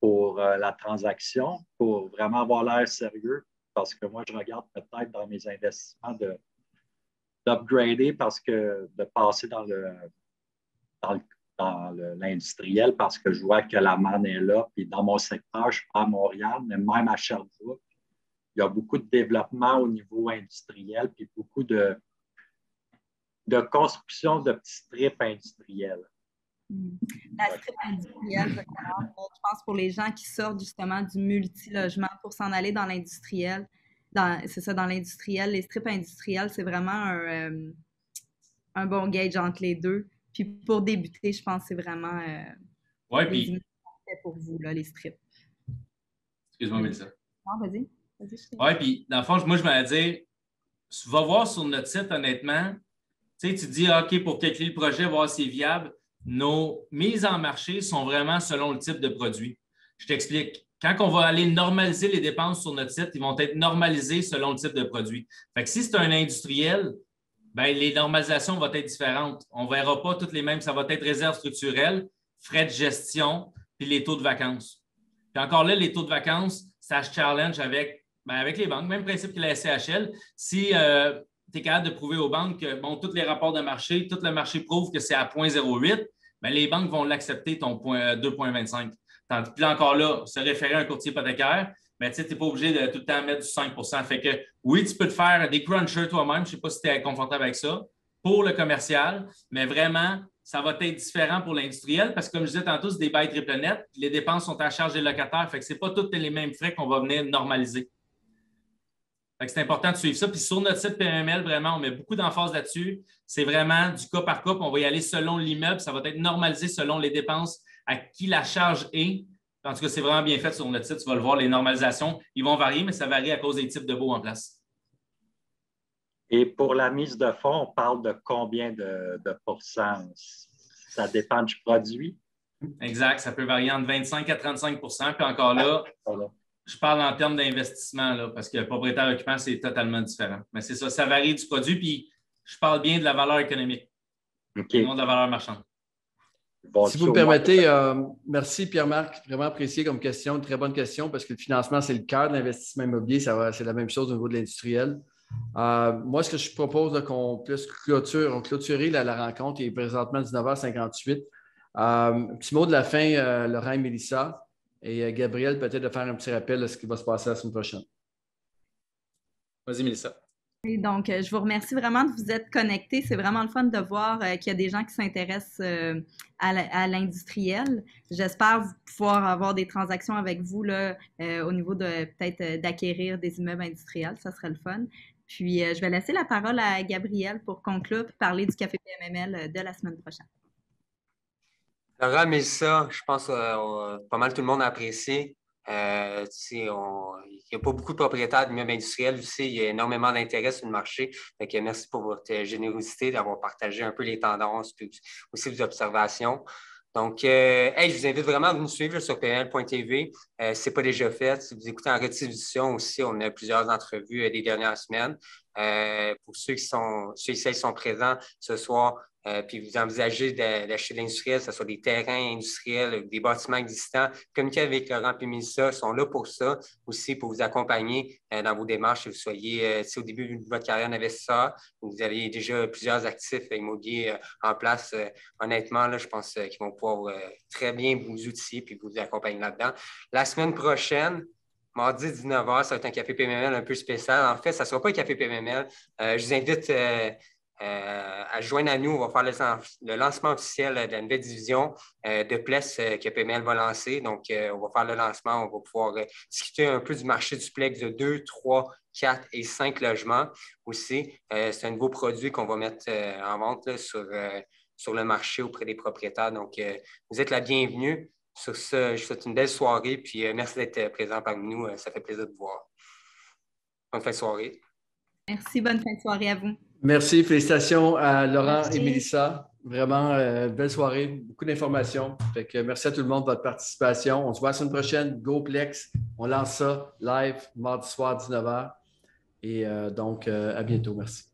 pour la transaction, pour vraiment avoir l'air sérieux, parce que moi, je regarde peut-être dans mes investissements d'upgrader parce que de passer dans l'industriel parce que je vois que la manne est là. Puis dans mon secteur, je suis pas à Montréal, mais même à Sherbrooke, il y a beaucoup de développement au niveau industriel puis beaucoup de construction de petits strips industriels. La strip industrielle, je pense pour les gens qui sortent justement du multilogement pour s'en aller dans l'industriel. C'est ça, dans l'industriel, les strips industriels, c'est vraiment un bon gauge entre les deux. Puis pour débuter, je pense que c'est vraiment puis pour vous, là, les strips. Excuse-moi, Mélissa. Non, vas-y. Oui, puis dans le fond, moi, je me dis, va voir sur notre site, honnêtement, tu dis, OK, pour calculer le projet, voir si c'est viable. Nos mises en marché sont vraiment selon le type de produit. Je t'explique. Quand on va aller normaliser les dépenses sur notre site, ils vont être normalisés selon le type de produit. Fait que si c'est un industriel, bien, les normalisations vont être différentes. On ne verra pas toutes les mêmes. Ça va être réserve structurelle, frais de gestion, puis les taux de vacances. Puis encore là, les taux de vacances, ça se challenge avec les banques. Même principe que la SCHL. Si tu es capable de prouver aux banques que tous les rapports de marché, tout le marché prouve que c'est à 0,08, bien, les banques vont l'accepter, ton 2,25. Puis là, encore là, se référer à un courtier hypothécaire, mais tu n'es pas obligé de tout le temps mettre du 5 %. Fait que oui, tu peux te faire des crunchers toi-même. Je ne sais pas si tu es confortable avec ça pour le commercial, mais vraiment, ça va être différent pour l'industriel parce que, comme je disais tantôt, c'est des bails triple net. Les dépenses sont à charge des locataires. Fait que ce n'est pas tous les mêmes frais qu'on va venir normaliser. Fait que c'est important de suivre ça. Puis sur notre site PMML, vraiment, on met beaucoup d'emphase là-dessus. C'est vraiment du cas par cas. Puis on va y aller selon l'immeuble. Ça va être normalisé selon les dépenses à qui la charge est. En tout cas, c'est vraiment bien fait sur notre site. Tu vas le voir, les normalisations, ils vont varier, mais ça varie à cause des types de baux en place. Et pour la mise de fonds, on parle de combien de pourcents? Ça dépend du produit? Exact. Ça peut varier entre 25 à 35 %. Puis encore là, je parle en termes d'investissement, là, parce que le propriétaire occupant, c'est totalement différent. Mais c'est ça, ça varie du produit, puis je parle bien de la valeur économique, non de la valeur marchande. Bon, si vous me permettez, merci Pierre-Marc, vraiment apprécié comme question, une très bonne question, parce que le financement, c'est le cœur de l'investissement immobilier, c'est la même chose au niveau de l'industriel. Moi, ce que je propose qu'on puisse clôturer la rencontre, il est présentement 19h58. Un petit mot de la fin, Laurent et Mélissa. Et Gabriel, peut-être de faire un petit rappel de ce qui va se passer la semaine prochaine. Vas-y, Mélissa. Et donc, je vous remercie vraiment de vous être connectés. C'est vraiment le fun de voir qu'il y a des gens qui s'intéressent à l'industriel. J'espère pouvoir avoir des transactions avec vous là, au niveau de peut-être d'acquérir des immeubles industriels. Ça serait le fun. Puis, je vais laisser la parole à Gabriel pour conclure et parler du Café PMML de la semaine prochaine. Laurent, mais ça, je pense que pas mal tout le monde a apprécié. Il n'y a pas beaucoup de propriétaires d'immeubles industriels aussi. Il y a énormément d'intérêt sur le marché. Donc, merci pour votre générosité d'avoir partagé un peu les tendances et aussi vos observations. Donc, je vous invite vraiment à nous suivre sur PMML.tv. Si ce n'est pas déjà fait, si vous écoutez en rediffusion aussi, on a plusieurs entrevues des dernières semaines. Pour ceux qui sont présents ce soir, puis vous envisagez d'acheter de l'industriel, que ce soit des terrains industriels, des bâtiments existants, communiquez avec Laurent et Mélissa, sont là pour ça, aussi pour vous accompagner dans vos démarches, si vous soyez au début de votre carrière d'investisseur, vous avez déjà plusieurs actifs immobiliers en place. Honnêtement, là, je pense qu'ils vont pouvoir très bien vous outiller et vous accompagner là-dedans. La semaine prochaine, mardi 19h, ça va être un café PMML un peu spécial. En fait, ça ne sera pas un café PMML. Je vous invite à joindre à nous. On va faire le lancement officiel de la nouvelle division de Plex que PML va lancer. Donc, on va faire le lancement. On va pouvoir discuter un peu du marché duplex de 2, 3, 4 et 5 logements aussi. C'est un nouveau produit qu'on va mettre en vente là, sur le marché auprès des propriétaires. Donc, vous êtes la bienvenue. Sur ça, je vous souhaite une belle soirée. Puis, merci d'être présent parmi nous. Ça fait plaisir de vous voir. Bonne fin de soirée. Merci, bonne fin de soirée à vous. Merci, félicitations à Laurent Merci. et Mélissa. Vraiment, belle soirée, beaucoup d'informations. Fait que merci à tout le monde de votre participation. On se voit la semaine prochaine. GoPlex, on lance ça live mardi soir 19h. Et donc, à bientôt. Merci.